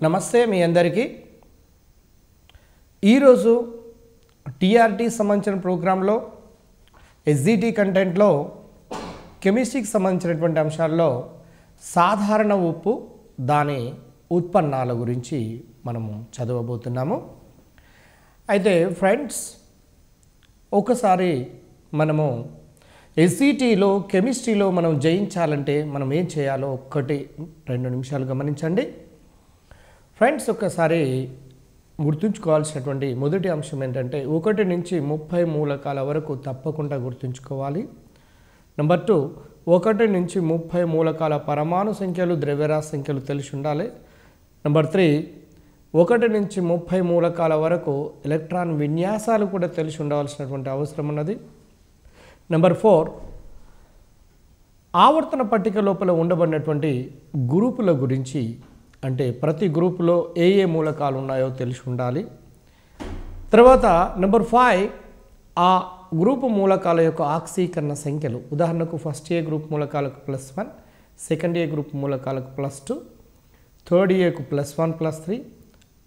నమస్తే మీ అందరికీ ఈరోజు టీఆర్టీ సంబంధించిన ప్రోగ్రాంలో ఎస్జిటి కంటెంట్లో కెమిస్ట్రీకి సంబంధించినటువంటి అంశాల్లో సాధారణ ఉప్పు దాని ఉత్పన్నాల గురించి మనము చదవబోతున్నాము. అయితే ఫ్రెండ్స్, ఒకసారి మనము ఎస్జిటిలో కెమిస్ట్రీలో మనం జయించాలంటే మనం ఏం చేయాలో 1-2 నిమిషాలు గమనించండి. ఫ్రెండ్స్, ఒకసారి గుర్తుంచుకోవాల్సినటువంటి మొదటి అంశం ఏంటంటే 1 నుంచి 30 మూలకాల వరకు తప్పకుండా గుర్తుంచుకోవాలి. నెంబర్ 2, 1 నుంచి 30 మూలకాల పరమాణు సంఖ్యలు ద్రవ్యరాశి సంఖ్యలు తెలిసి ఉండాలి. నెంబర్ 3, 1 నుంచి 30 మూలకాల వరకు ఎలక్ట్రాన్ విన్యాసాలు కూడా తెలిసి ఉండవలసినటువంటి అవసరం ఉన్నది. నెంబర్ 4, ఆవర్తన పట్టిక లోపల ఉండబడినటువంటి గ్రూపుల గురించి, అంటే ప్రతి గ్రూపులో ఏ ఏ మూలకాలు ఉన్నాయో తెలిసి ఉండాలి. తర్వాత నెంబర్ 5, ఆ గ్రూపు మూలకాల యొక్క ఆక్సీకరణ సంఖ్యలు. ఉదాహరణకు ఫస్ట్ ఏ గ్రూప్ మూలకాలకు +1, సెకండ్ ఏ గ్రూప్ మూలకాలకు +2, థర్డ్ ఏకు +1 +3,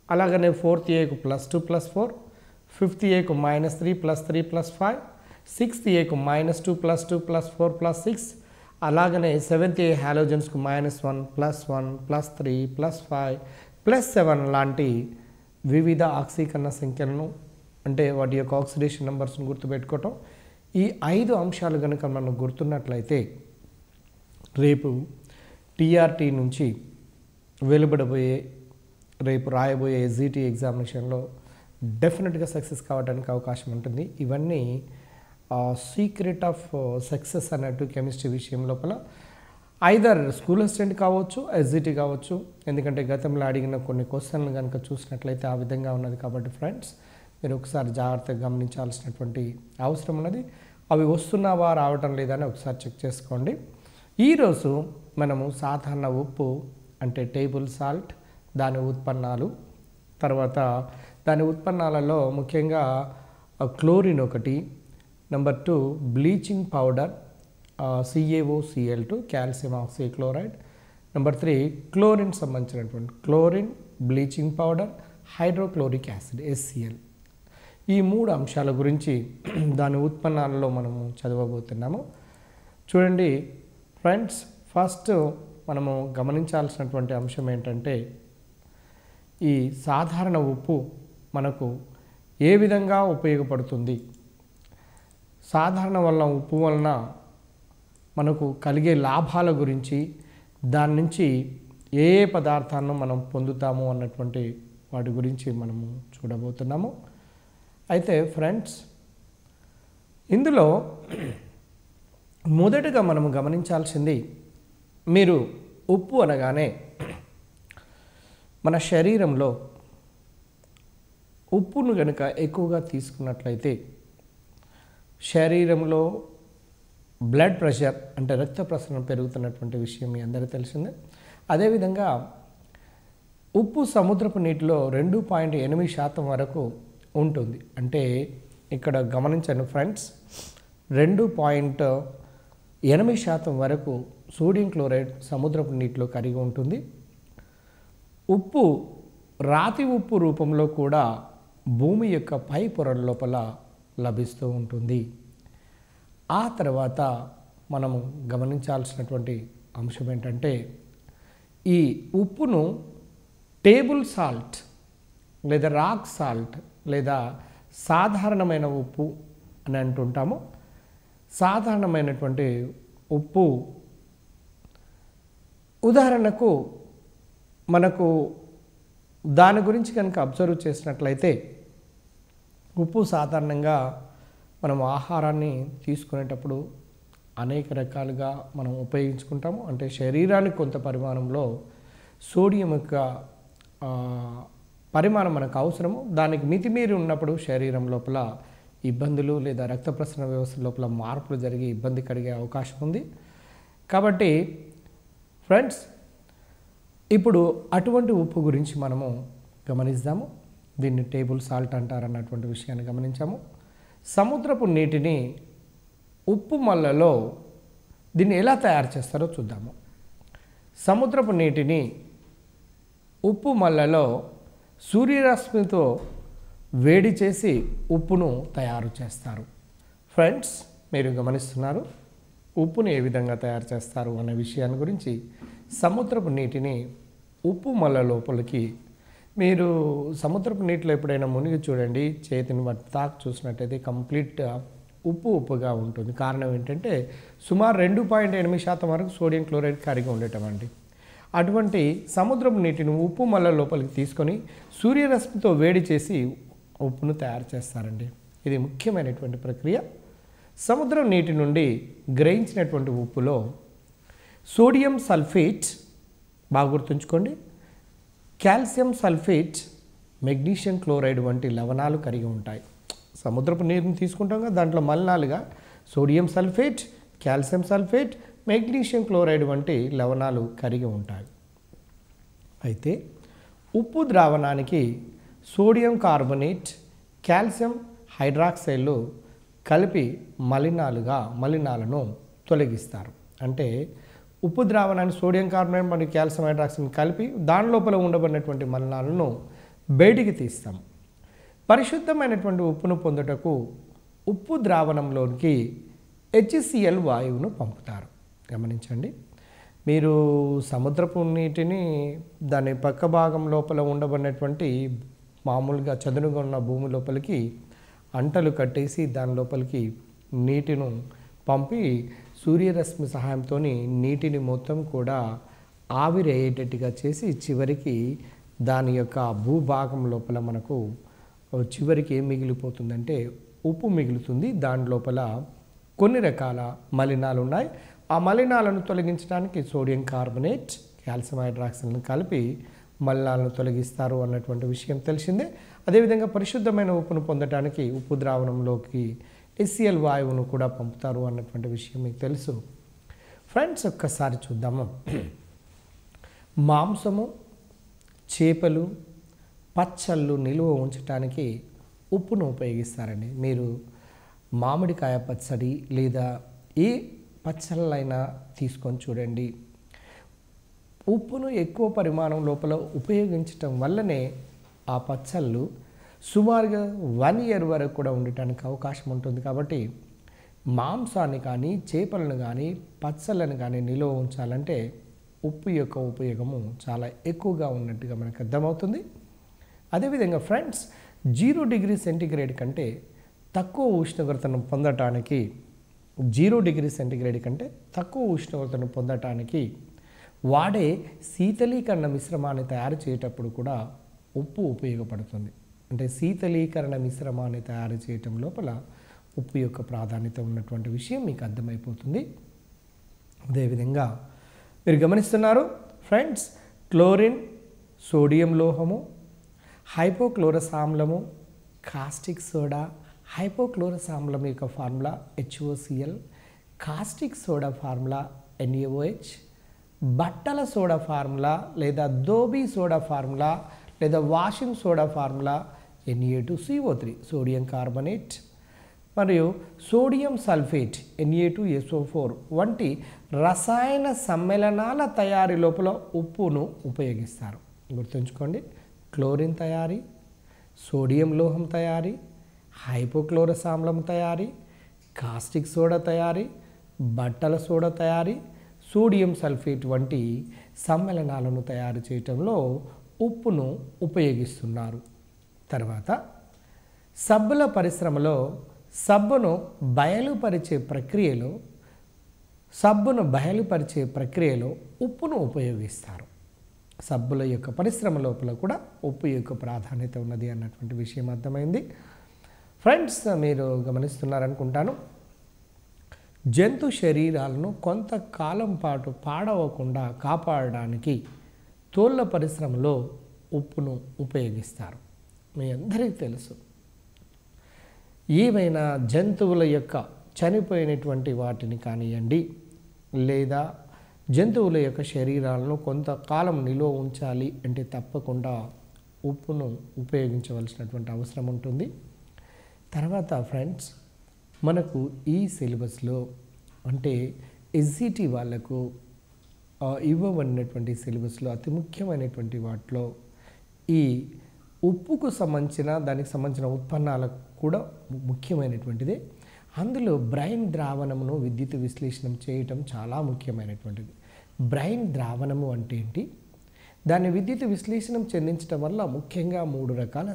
అలాగనే ఫోర్త్ ఏకు +2 +4, ఫిఫ్త్ ఏకు -3 +3 +5, సిక్స్త్ ఏకు -2 +2 +4 +6, అలాగనే సెవెంత్ ఏ హాలోజన్స్కు -1 +1 +3 +5 +7 లాంటి వివిధ ఆక్సీకరణ సంఖ్యలను, అంటే వాటి యొక్క ఆక్సిడేషన్ నెంబర్స్ను గుర్తుపెట్టుకోవటం. ఈ 5 అంశాలు కనుక మనం గుర్తున్నట్లయితే రేపు టీఆర్టీ నుంచి వెలువడబోయే, రేపు రాయబోయే ఎస్జిటి ఎగ్జామినేషన్లో డెఫినెట్గా సక్సెస్ కావడానికి అవకాశం ఉంటుంది. ఇవన్నీ సీక్రెట్ ఆఫ్ సక్సెస్ అన్నట్టు కెమిస్ట్రీ విషయం లోపల ఐదర్ స్కూల్ అసిస్టెంట్ కావచ్చు, ఎస్జిటి కావచ్చు. ఎందుకంటే గతంలో అడిగిన కొన్ని క్వశ్చన్లు కనుక చూసినట్లయితే ఆ విధంగా ఉన్నది. కాబట్టి ఫ్రెండ్స్, మీరు ఒకసారి జాగ్రత్తగా గమనించాల్సినటువంటి అవసరం ఉన్నది. అవి వస్తున్నావా రావటం లేదని ఒకసారి చెక్ చేసుకోండి. ఈరోజు మనము సాధారణ ఉప్పు అంటే టేబుల్ సాల్ట్, దాని ఉత్పన్నాలు, తర్వాత దాని ఉత్పన్నాలలో ముఖ్యంగా క్లోరిన్ ఒకటి, number 2 bleaching powder CaOCl2 calcium oxychloride, number 3 chlorine సంబంధించినటువంటి chlorine, bleaching powder, hydrochloric acid HCl. ఈ 3 అంశాల గురించి దాని ఉత్పన్నాలలో మనము చదవబోతున్నాము. చూడండి ఫ్రెండ్స్, ఫస్ట్ మనము గమనించాల్సినటువంటి అంశం ఏంటంటే ఈ సాధారణ ఉప్పు మనకు ఏ విధంగా ఉపయోగపడుతుంది, సాధారణ వల్ల ఉప్పు వలన మనకు కలిగే లాభాల గురించి, దాని నుంచి ఏ ఏ పదార్థాలను మనం పొందుతాము అన్నటువంటి వాటి గురించి మనము చూడబోతున్నాము. అయితే ఫ్రెండ్స్, ఇందులో మొదటగా మనము గమనించాల్సింది, మీరు ఉప్పు అనగానే మన శరీరంలో ఉప్పును కనుక ఎక్కువగా తీసుకున్నట్లయితే శరీరంలో బ్లడ్ ప్రెషర్, అంటే రక్త ప్రసరణ పెరుగుతున్నటువంటి విషయం మీ అందరికీ తెలిసిందే. అదేవిధంగా ఉప్పు సముద్రపు నీటిలో 2.8% వరకు ఉంటుంది. అంటే ఇక్కడ గమనించండి ఫ్రెండ్స్, 2.8% వరకు సోడియం క్లోరైడ్ సముద్రపు నీటిలో కరిగి ఉంటుంది. ఉప్పు రాతి ఉప్పు రూపంలో కూడా భూమి యొక్క పై పొరల లోపల లభిస్తూ ఉంటుంది. ఆ తర్వాత మనము గమనించాల్సినటువంటి అంశం ఏంటంటే ఈ ఉప్పును టేబుల్ సాల్ట్ లేదా రాక్ సాల్ట్ లేదా సాధారణమైన ఉప్పు అని అంటుంటాము. సాధారణమైనటువంటి ఉప్పు ఉదాహరణకు మనకు దాని గురించి కనుక అబ్జర్వ్ చేసినట్లయితే ఉప్పు సాధారణంగా మనం ఆహారాన్ని తీసుకునేటప్పుడు అనేక రకాలుగా మనం ఉపయోగించుకుంటాము. అంటే శరీరానికి కొంత పరిమాణంలో సోడియం యొక్క పరిమాణం మనకు అవసరము. దానికి మితిమీరి ఉన్నప్పుడు శరీరం లోపల ఇబ్బందులు లేదా రక్త ప్రసరణ వ్యవస్థ లోపల మార్పులు జరిగి ఇబ్బంది కలిగే అవకాశం ఉంది. కాబట్టి ఫ్రెండ్స్, ఇప్పుడు అటువంటి ఉప్పు గురించి మనము గమనిద్దాము. దీన్ని టేబుల్ సాల్ట్ అంటారన్నటువంటి విషయాన్ని గమనించాము. సముద్రపు నీటిని ఉప్పు మల్లలో దీన్ని ఎలా తయారు చేస్తారో చూద్దాము. సముద్రపు నీటిని ఉప్పు మల్లలో సూర్యరశ్మితో వేడి చేసి ఉప్పును తయారు చేస్తారు. ఫ్రెండ్స్, మీరు గమనిస్తున్నారు ఉప్పును ఏ విధంగా తయారు చేస్తారు అనే విషయాన్ని గురించి. సముద్రపు నీటిని ఉప్పు మల్ల లోపలికి, మీరు సముద్రపు నీటిలో ఎప్పుడైనా మునిగి చూడండి, చేతిని తాకు చూసినట్టయితే కంప్లీట్ ఉప్పుగా ఉంటుంది. కారణం ఏంటంటే సుమారు 2.8% వరకు సోడియం క్లోరైడ్ కరిగి ఉండటం అండి. అటువంటి సముద్రపు నీటిని ఉప్పు మల్ల లోపలికి తీసుకొని సూర్యరశ్మితో వేడి చేసి ఉప్పును తయారు చేస్తారండి. ఇది ముఖ్యమైనటువంటి ప్రక్రియ. సముద్రం నీటి నుండి గ్రహించినటువంటి ఉప్పులో సోడియం సల్ఫేట్, బాగా గుర్తుంచుకోండి, కాల్షియం సల్ఫేట్, మెగ్నీషియం క్లోరైడ్ వంటి లవణాలు కరిగి ఉంటాయి. సముద్రపు నీరుని తీసుకుంటాం కదా, దాంట్లో మలినాలుగా sodium sulphate, calcium sulphate, magnesium chloride వంటి లవణాలు కరిగి ఉంటాయి. అయితే ఉప్పు ద్రావణానికి సోడియం కార్బోనేట్, కాల్షియం హైడ్రాక్సైడ్లు కలిపి మలినాలను తొలగిస్తారు. అంటే ఉప్పు ద్రావణాన్ని సోడియం కార్బోనేట్ మరియు కాల్షియం హైడ్రాక్సైడ్ కలిపి దాని లోపల ఉండబడినటువంటి మలినాలను బయటికి తీస్తాం. పరిశుద్ధమైనటువంటి ఉప్పును పొందుటకు ఉప్పు ద్రావణంలోనికి HCl వాయువును పంపుతారు. గమనించండి, మీరు సముద్రపు నీటిని దాని పక్క భాగం లోపల ఉండబడినటువంటి మామూలుగా చదునుగా ఉన్న భూమి లోపలికి అంటలు కట్టేసి దాని లోపలికి నీటిని పంపి సూర్యరశ్మి సహాయంతో నీటిని మొత్తం కూడా ఆవిరయ్యేటట్టుగా చేసి చివరికి దాని యొక్క భూభాగం లోపల మనకు చివరికి ఏం మిగిలిపోతుందంటే ఉప్పు మిగులుతుంది. దాని లోపల కొన్ని రకాల మలినాలు ఉన్నాయి. ఆ మలినాలను తొలగించడానికి సోడియం కార్బోనేట్, కాల్షియం హైడ్రాక్సైడ్లను కలిపి మలినాలను తొలగిస్తారు అన్నటువంటి విషయం తెలిసిందే. అదేవిధంగా పరిశుద్ధమైన ఉప్పును పొందడానికి ఉప్పు ద్రావణంలోకి HCl వాయువును కూడా పంపుతారు అన్నటువంటి విషయం మీకు తెలుసు. ఫ్రెండ్స్, ఒక్కసారి చూద్దాము. మాంసము, చేపలు, పచ్చళ్ళు నిలువ ఉంచడానికి ఉప్పును ఉపయోగిస్తారండి. మీరు మామిడికాయ పచ్చడి లేదా ఏ పచ్చళ్ళైనా తీసుకొని చూడండి, ఉప్పును ఎక్కువ పరిమాణం లోపల ఉపయోగించటం వల్లనే ఆ పచ్చళ్ళు సుమారుగా 1 year వరకు కూడా ఉండటానికి అవకాశం ఉంటుంది. కాబట్టి మాంసాన్ని కానీ చేపలను కానీ పచ్చళ్ళను కానీ నిలువ ఉంచాలంటే ఉప్పు యొక్క ఉపయోగము చాలా ఎక్కువగా ఉన్నట్టుగా మనకు అర్థమవుతుంది. అదేవిధంగా ఫ్రెండ్స్, 0 degree సెంటీగ్రేడ్ కంటే తక్కువ ఉష్ణోగ్రతను పొందటానికి 0 degree సెంటీగ్రేడ్ కంటే తక్కువ ఉష్ణోగ్రతను పొందటానికి వాడే శీతలీకరణ మిశ్రమాన్ని తయారు చేసేటప్పుడు కూడా ఉప్పు ఉపయోగపడుతుంది. అంటే శీతలీకరణ మిశ్రమాన్ని తయారు చేయటం లోపల ఉప్పు యొక్క ప్రాధాన్యత ఉన్నటువంటి విషయం మీకు అర్థమైపోతుంది. అదేవిధంగా మీరు గమనిస్తున్నారు ఫ్రెండ్స్, క్లోరిన్, సోడియం లోహము, హైపోక్లోరస్ ఆమ్లము, కాస్టిక్ సోడా, హైపోక్లోరస్ ఆమ్లం యొక్క formula HOCl, caustic soda formula NaOH, బట్టల సోడా ఫార్ములా లేదా దోబీ సోడా ఫార్ములా లేదా washing soda formula Na2CO3, sodium carbonate, మరియు సోడియం సల్ఫేట్ Na2SO4 వంటి రసాయన సమ్మేళనాల తయారీ లోపల ఉప్పును ఉపయోగిస్తారు. గుర్తుంచుకోండి, క్లోరిన్ తయారీ, సోడియం లోహం తయారీ, హైపోక్లోరస్ ఆమ్లం తయారీ, కాస్టిక్ సోడా తయారీ, బట్టల సోడా తయారీ, సోడియం సల్ఫేట్ వంటి సమ్మేళనాలను తయారు చేయటంలో ఉప్పును ఉపయోగిస్తున్నారు. తర్వాత సబ్బుల పరిశ్రమలో సబ్బును బయలుపరిచే ప్రక్రియలో ఉప్పును ఉపయోగిస్తారు. సబ్బుల యొక్క పరిశ్రమ లోపల కూడా ఉప్పు యొక్క ప్రాధాన్యత ఉన్నది అన్నటువంటి విషయం అర్థమైంది. ఫ్రెండ్స్, మీరు గమనిస్తున్నారనుకుంటాను, జంతు శరీరాలను కొంతకాలం పాటు పాడవకుండా కాపాడడానికి తోళ్ళ పరిశ్రమలో ఉప్పును ఉపయోగిస్తారు. మీ అందరికీ తెలుసు, ఏవైనా జంతువుల యొక్క చనిపోయినటువంటి వాటిని కానివ్వండి లేదా జంతువుల యొక్క శరీరాలను కొంతకాలం నిల్వ ఉంచాలి అంటే తప్పకుండా ఉప్పును ఉపయోగించవలసినటువంటి అవసరం ఉంటుంది. తర్వాత ఫ్రెండ్స్, మనకు ఈ సిలబస్లో అంటే SCT వాళ్ళకు ఇవ్వబడినటువంటి సిలబస్లో అతి ముఖ్యమైనటువంటి వాటిలో ఈ ఉప్పుకు సంబంధించిన దానికి సంబంధించిన ఉత్పన్నాలకు కూడా ముఖ్యమైనటువంటిదే. అందులో బ్రైన్ ద్రావణమును విద్యుత్ విశ్లేషణ చేయటం చాలా ముఖ్యమైనటువంటిది. బ్రైన్ ద్రావణము అంటే ఏంటి, దాన్ని విద్యుత్ విశ్లేషణ చెందించడం వల్ల ముఖ్యంగా 3 రకాల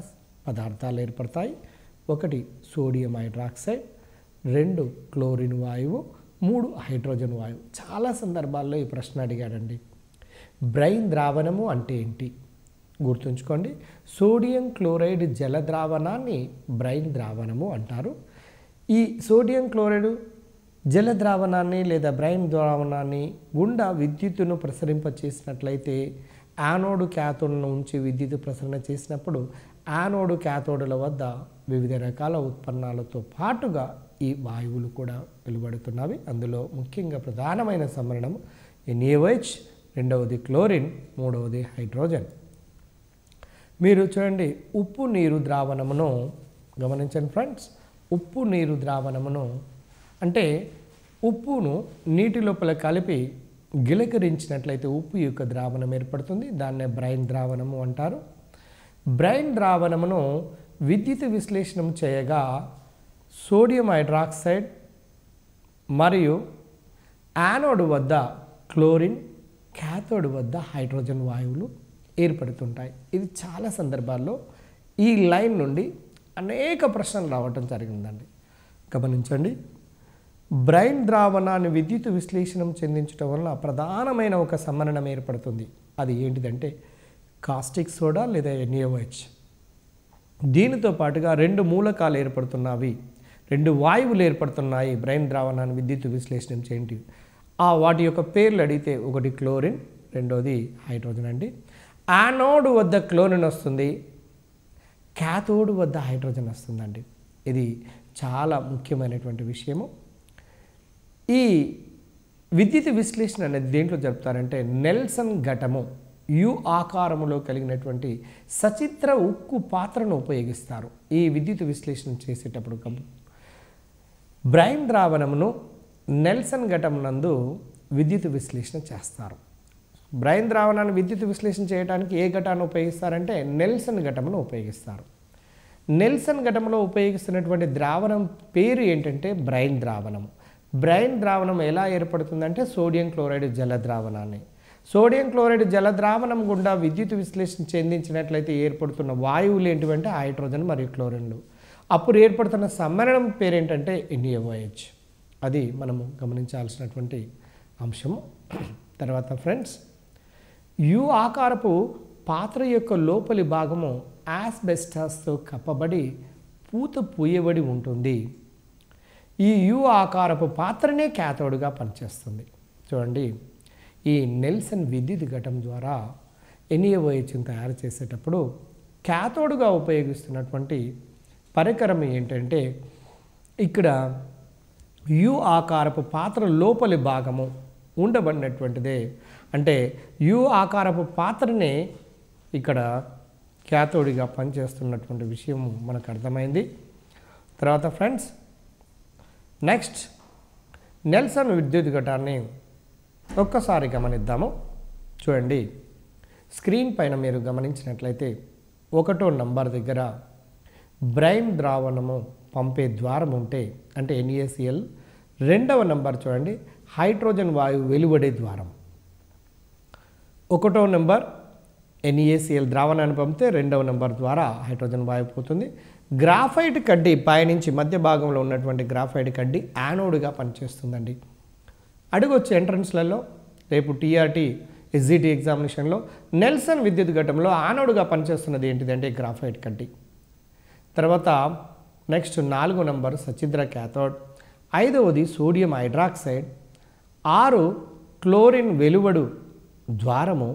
పదార్థాలు ఏర్పడతాయి. 1 సోడియం హైడ్రాక్సైడ్, 2 క్లోరిన్ వాయువు, 3 హైడ్రోజన్ వాయువు. చాలా సందర్భాల్లో ఈ ప్రశ్న అడిగాడండి. బ్రైన్ ద్రావణము అంటే ఏంటి గుర్తుంచుకోండి. సోడియం క్లోరైడ్ జల ద్రావణాన్ని బ్రైన్ ద్రావణము అంటారు. ఈ సోడియం క్లోరైడ్ జల ద్రావణాన్ని లేదా బ్రైన్ ద్రావణాన్ని గుండా విద్యుత్తును ప్రసరింపచేసినట్లయితే యానోడు క్యాథోడ్ను ఉంచి విద్యుత్ ప్రసరణ చేసినప్పుడు యానోడు క్యాథోడుల వద్ద వివిధ రకాల ఉత్పన్నాలతో పాటుగా ఈ వాయువులు కూడా వెలువడుతున్నవి. అందులో ముఖ్యంగా ప్రధానమైన సమ్మరణం NaOH, రెండవది క్లోరిన్, మూడవది హైడ్రోజన్. మీరు చూడండి, ఉప్పు నీరు ద్రావణమును గమనించండి ఫ్రెండ్స్. ఉప్పు నీరు ద్రావణమును అంటే ఉప్పును నీటి లోపల కలిపి గిలకరించినట్లయితే ఉప్పు యొక్క ద్రావణం ఏర్పడుతుంది. దాన్నే బ్రైన్ ద్రావణము అంటారు. బ్రైన్ ద్రావణమును విద్యుత్ విశ్లేషణ చేయగా సోడియం హైడ్రాక్సైడ్ మరియు యానోడ్ వద్ద క్లోరిన్, క్యాథోడ్ వద్ద హైడ్రోజన్ వాయువులు ఏర్పడుతుంటాయి. ఇది చాలా సందర్భాల్లో ఈ లైన్ నుండి అనేక ప్రశ్నలు రావటం జరిగిందండి. గమనించండి, బ్రైన్ ద్రావణాన్ని విద్యుత్ విశ్లేషణ చెందించడం వల్ల ప్రధానమైన ఒక సమ్మరణం ఏర్పడుతుంది. అది ఏంటిదంటే కాస్టిక్ సోడా లేదా NaOH. దీనితో పాటుగా 2 మూలకాలు ఏర్పడుతున్నవి, 2 వాయువులు ఏర్పడుతున్నాయి బ్రైన్ ద్రావణాన్ని విద్యుత్ విశ్లేషణ చేయండి. వాటి యొక్క పేర్లు అడిగితే 1 క్లోరిన్, రెండోది హైడ్రోజన్ అండి. యానోడ్ వద్ద క్లోరిన్ వస్తుంది, క్యాథోడ్ వద్ద హైడ్రోజన్ వస్తుందండి. ఇది చాలా ముఖ్యమైనటువంటి విషయము. ఈ విద్యుత్ విశ్లేషణ అనేది దేంట్లో జరుపుతారంటే నెల్సన్ ఘటము యు ఆకారములో కలిగినటువంటి సచిత్ర ఉక్కు పాత్రను ఉపయోగిస్తారు. ఈ విద్యుత్ విశ్లేషణ చేసేటప్పుడు బ్రైన్ ద్రావణమును నెల్సన్ ఘటం నందు విద్యుత్ విశ్లేషణ చేస్తారు. బ్రైన్ ద్రావణాన్ని విద్యుత్ విశ్లేషణ చేయడానికి ఏ ఘటాన్ని ఉపయోగిస్తారంటే నెల్సన్ ఘటమును ఉపయోగిస్తారు. నెల్సన్ ఘటంలో ఉపయోగిస్తున్నటువంటి ద్రావణం పేరు ఏంటంటే బ్రైన్ ద్రావణం. బ్రైన్ ద్రావణం ఎలా ఏర్పడుతుందంటే సోడియం క్లోరైడ్ జల ద్రావణాన్ని. సోడియం క్లోరైడ్ జల ద్రావణం గుండా విద్యుత్ విశ్లేషణ చెందించినట్లయితే ఏర్పడుతున్న వాయువులు ఏంటివంటే హైడ్రోజన్ మరియు క్లోరిన్లు. అప్పుడు ఏర్పడుతున్న సమ్మరణం పేరేంటంటే NaOH. అది మనము గమనించాల్సినటువంటి అంశము. తర్వాత ఫ్రెండ్స్, యు ఆకారపు పాత్ర యొక్క లోపలి భాగము యాస్బెస్టాస్తో కప్పబడి పూత పూయబడి ఉంటుంది. ఈ యు ఆకారపు పాత్రనే క్యాథోడ్గా పనిచేస్తుంది. చూడండి, ఈ నెల్సన్ విద్యుత్ ఘటం ద్వారా NaOHని తయారు చేసేటప్పుడు క్యాథోడ్గా ఉపయోగిస్తున్నటువంటి పరికరం ఏంటంటే ఇక్కడ యు ఆకారపు పాత్ర లోపలి భాగము ఉండబడినటువంటిదే. అంటే యు ఆకారపు పాత్రనే ఇక్కడ క్యాథోడ్గా పనిచేస్తున్నటువంటి విషయం మనకు అర్థమైంది. తర్వాత ఫ్రెండ్స్, నెక్స్ట్ నెల్సన్ విద్యుత్ ఘటాన్ని ఒక్కసారి గమనిద్దాము. చూడండి, స్క్రీన్ పైన మీరు గమనించినట్లయితే 1వ నంబర్ దగ్గర బ్రైన్ ద్రావణము పంపే ద్వారం ఉంటే అంటే NaCl. 2వ నంబర్ చూడండి, హైడ్రోజన్ వాయువు వెలువడే ద్వారం. 1వ నంబర్ NaCl ద్రావణాన్ని పంపితే 2వ నంబర్ ద్వారా హైడ్రోజన్ వాయువు పోతుంది. గ్రాఫైట్ కడ్డీ పైనుంచి మధ్య భాగంలో ఉన్నటువంటి గ్రాఫైట్ కడ్డీ యానోడ్గా పనిచేస్తుందండి. అడగొచ్చు ఎంట్రన్స్లలో రేపు TRT SGT ఎగ్జామినేషన్లో నెల్సన్ విద్యుత్ ఘటంలో యానోడ్గా పనిచేస్తున్నది ఏంటిదంటే గ్రాఫైట్ కడ్డీ. తర్వాత నెక్స్ట్ 4వ నంబర్ సచిద్ర క్యాథోడ్, 5వది సోడియం హైడ్రాక్సైడ్, 6 క్లోరిన్ వెలువడు ద్వారము,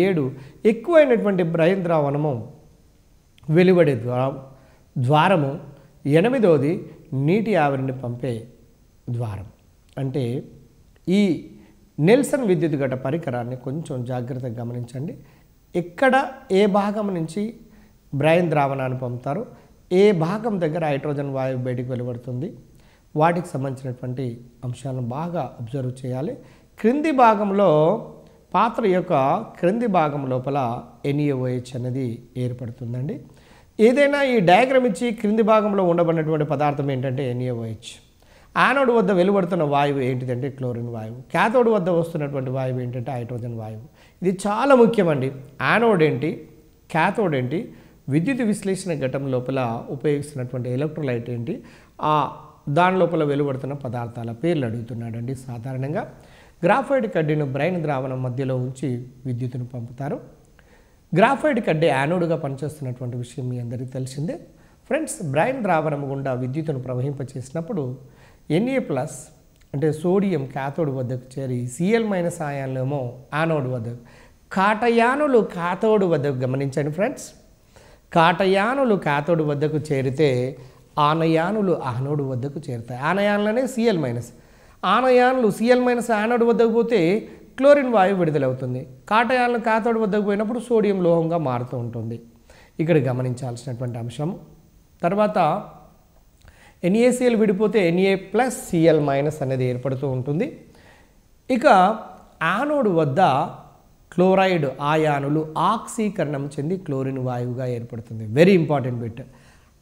7 ఎక్కువైనటువంటి బ్రైన్ ద్రావణము వెలువడే ద్వారము, 8వది నీటి ఆవిరిని పంపే ద్వారం. అంటే ఈ నెల్సన్ విద్యుత్ ఘట పరికరాన్ని కొంచెం జాగ్రత్తగా గమనించండి. ఎక్కడ ఏ భాగం నుంచి బ్రైన్ ద్రావణాన్ని పంపుతారో ఏ భాగం దగ్గర హైడ్రోజన్ వాయువు బయటికి వెలువడుతుంది, వాటికి సంబంధించినటువంటి అంశాలను బాగా అబ్జర్వ్ చేయాలి. క్రింది భాగంలో పాత్ర యొక్క క్రింది భాగం లోపల NaOH అనేది ఏర్పడుతుందండి. ఏదైనా ఈ డయాగ్రామ్ ఇచ్చి క్రింది భాగంలో ఉండబడినటువంటి పదార్థం ఏంటంటే NaOH. యానోడ్ వద్ద వెలువడుతున్న వాయువు ఏంటిదంటే క్లోరిన్ వాయువు. క్యాథోడ్ వద్ద వస్తున్నటువంటి వాయువు ఏంటంటే హైడ్రోజన్ వాయువు. ఇది చాలా ముఖ్యమండి. యానోడ్ ఏంటి, క్యాథోడ్ ఏంటి, విద్యుత్ విశ్లేషణ ఘటం లోపల ఉపయోగిస్తున్నటువంటి ఎలక్ట్రోలైట్ ఏంటి, దాని లోపల వెలువడుతున్న పదార్థాల పేర్లు అడుగుతున్నాడండి. సాధారణంగా గ్రాఫైట్ కడ్డీను బ్రైన్ ద్రావణం మధ్యలో ఉంచి విద్యుత్తును పంపుతారు. గ్రాఫైట్ కడ్డీ యానోడ్గా పనిచేస్తున్నటువంటి విషయం మీ అందరికీ తెలిసిందే. ఫ్రెండ్స్, బ్రైన్ ద్రావణం గుండా విద్యుత్తును ప్రవహింపచేసినప్పుడు Na+ అంటే సోడియం క్యాథోడ్ వద్దకు చేరి Cl- ఆయాన్లేమో యానోడ్ వద్దకు, కాటయానులు క్యాథోడ్ వద్దకు, గమనించండి ఫ్రెండ్స్, కాటయానులు క్యాథోడ్ వద్దకు చేరితే ఆనయానులు యానోడ్ వద్దకు చేరుతాయి. ఆనయానులనే Cl-, ఆనయానులు Cl- యానోడ్ వద్దకు పోతే క్లోరిన్ వాయువు విడుదలవుతుంది. కాటయానులు క్యాథోడ్ వద్దకు పోయినప్పుడు సోడియం లోహంగా మారుతూ ఉంటుంది. ఇక్కడ గమనించాల్సినటువంటి అంశం. తర్వాత NaCl విడిపోతే Na+Cl- అనేది ఏర్పడుతూ ఉంటుంది. ఇక యానోడ్ వద్ద క్లోరైడ్ ఆయానులు ఆక్సీకరణం చెంది క్లోరిన్ వాయువుగా ఏర్పడుతుంది. Very important bit.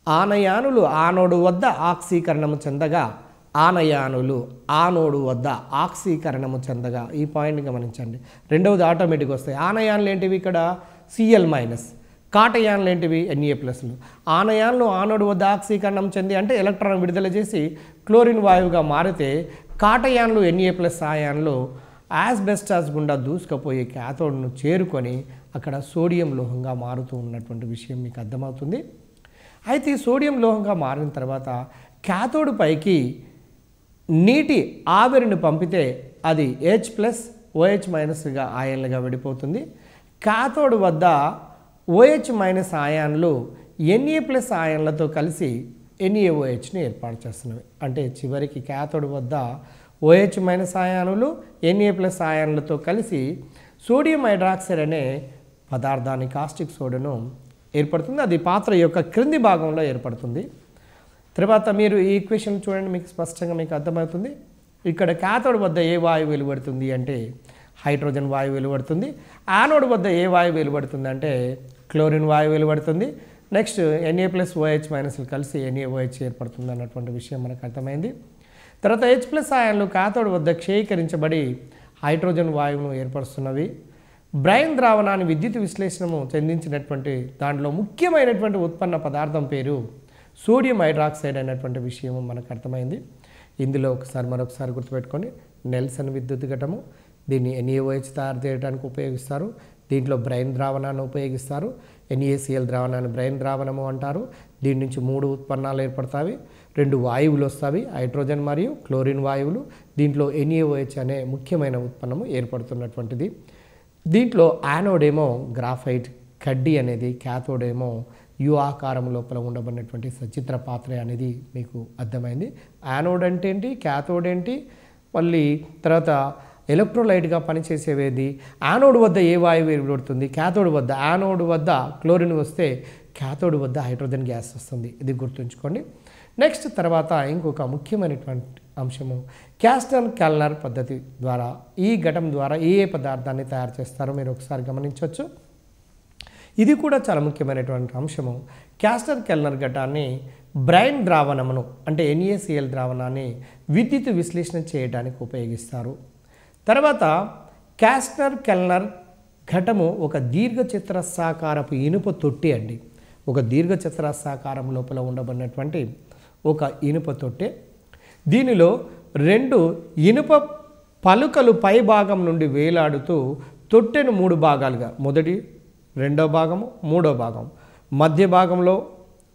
ఆనయానులు ఆనోడు వద్ద ఆక్సీకరణము చెందగా, ఆనయానులు ఆనోడు వద్ద ఆక్సీకరణము చెందగా, ఈ పాయింట్ గమనించండి. రెండవది ఆటోమేటిక్ వస్తాయి. ఆనయాన్లు ఏంటివి ఇక్కడ Cl-, కాటయాన్లు ఏంటివి Na+లు. ఆనయాన్లు ఆనోడు వద్ద ఆక్సీకరణం చెంది అంటే ఎలక్ట్రాన్ విడుదల చేసి క్లోరిన్ వాయువుగా మారితే, కాటయాన్లు Na+ ఆయాన్లు యాస్బెస్టాస్ గుండా దూసుకుపోయే క్యాథోడ్ను చేరుకొని అక్కడ సోడియం లోహంగా మారుతూ ఉన్నటువంటి విషయం మీకు అర్థమవుతుంది. అయితే సోడియం లోహంగా మారిన తర్వాత క్యాథోడ్ పైకి నీటి ఆవిరిని పంపితే అది H+OH- ఆయాన్లుగా విడిపోతుంది. క్యాథోడ్ వద్ద OH- ఆయాన్లు Na+ ఆయాన్లతో కలిసి NaOHని ఏర్పాటు చేస్తున్నవి. అంటే చివరికి క్యాథోడ్ వద్ద OH- ఆయానులు Na+ ఆయాన్లతో కలిసి సోడియం హైడ్రాక్సైడ్ అనే పదార్థాన్ని, కాస్టిక్ సోడాను ఏర్పడుతుంది. అది పాత్ర యొక్క క్రింది భాగంలో ఏర్పడుతుంది. తర్వాత మీరు ఈ ఈక్వేషన్ చూడండి, మీకు స్పష్టంగా మీకు అర్థమవుతుంది. ఇక్కడ క్యాథోడ్ వద్ద ఏ వాయువు వెలువడుతుంది అంటే హైడ్రోజన్ వాయువు వెలువడుతుంది. యానోడ్ వద్ద ఏ వాయువు వెలువడుతుంది అంటే క్లోరిన్ వాయువు వెలువడుతుంది. నెక్స్ట్ Na+OH- కలిసి NaOH ఏర్పడుతుంది అన్నటువంటి విషయం మనకు అర్థమైంది. తర్వాత H+ ఆయాన్లు క్యాథోడ్ వద్ద క్షయీకరించబడి హైడ్రోజన్ వాయువును ఏర్పరుస్తున్నవి. బ్రైన్ ద్రావణాన్ని విద్యుత్ విశ్లేషణము చెందించినటువంటి దాంట్లో ముఖ్యమైనటువంటి ఉత్పన్న పదార్థం పేరు సోడియం హైడ్రాక్సైడ్ అనేటువంటి విషయం మనకు అర్థమైంది. ఇందులో మరొకసారి గుర్తుపెట్టుకొని, నెల్సన్ విద్యుత్ ఘటము, దీన్ని NaOH తయారు చేయడానికి ఉపయోగిస్తారు. దీంట్లో బ్రైన్ ద్రావణాన్ని ఉపయోగిస్తారు. NaCl ద్రావణాన్ని బ్రైన్ ద్రావణము అంటారు. దీని నుంచి 3 ఉత్పన్నాలు ఏర్పడతాయి. 2 వాయువులు వస్తాయి, హైడ్రోజన్ మరియు క్లోరిన్ వాయువులు. దీంట్లో NaOH అనే ముఖ్యమైన ఉత్పన్నము ఏర్పడుతున్నటువంటిది. దీంట్లో యానోడ్ ఏమో గ్రాఫైట్ కడ్డీ అనేది, క్యాథోడ్ ఏమో యు ఆకారం లోపల ఉండబడినటువంటి సచిత్ర పాత్ర అనేది మీకు అర్థమైంది. యానోడ్ అంటే ఏంటి, క్యాథోడ్ ఏంటి, మళ్ళీ తర్వాత ఎలక్ట్రోలైట్గా పనిచేసేవేది, యానోడ్ వద్ద ఏ వాయువు వెలువడుతుంది, క్యాథోడ్ వద్ద, యానోడ్ వద్ద క్లోరిన్ వస్తే క్యాథోడ్ వద్ద హైడ్రోజన్ గ్యాస్ వస్తుంది. ఇది గుర్తుంచుకోండి. నెక్స్ట్ తర్వాత ఇంకొక ముఖ్యమైనటువంటి అంశము, క్యాస్టర్ కెల్నర్ పద్ధతి ద్వారా ఈ ఘటం ద్వారా ఏ పదార్థాన్ని తయారు చేస్తారో మీరు ఒకసారి గమనించవచ్చు. ఇది కూడా చాలా ముఖ్యమైనటువంటి అంశము. క్యాస్టర్ కెల్నర్ ఘటాన్ని బ్రైన్ ద్రావణమును అంటే NaCl ద్రావణాన్ని విద్యుత్ విశ్లేషణ చేయడానికి ఉపయోగిస్తారు. తర్వాత క్యాస్టర్ కెల్నర్ ఘటము ఒక దీర్ఘచతురస్రాకారపు ఇనుప తొట్టి అండి. ఒక దీర్ఘచతురస్రాకారం లోపల ఉండబడినటువంటి ఒక ఇనుప తొట్టె. దీనిలో 2 ఇనుప పలుకలు పై భాగం నుండి వేలాడుతూ తొట్టెను 3 భాగాలుగా, మొదటి, రెండో భాగము, మూడో భాగం, మధ్య భాగంలో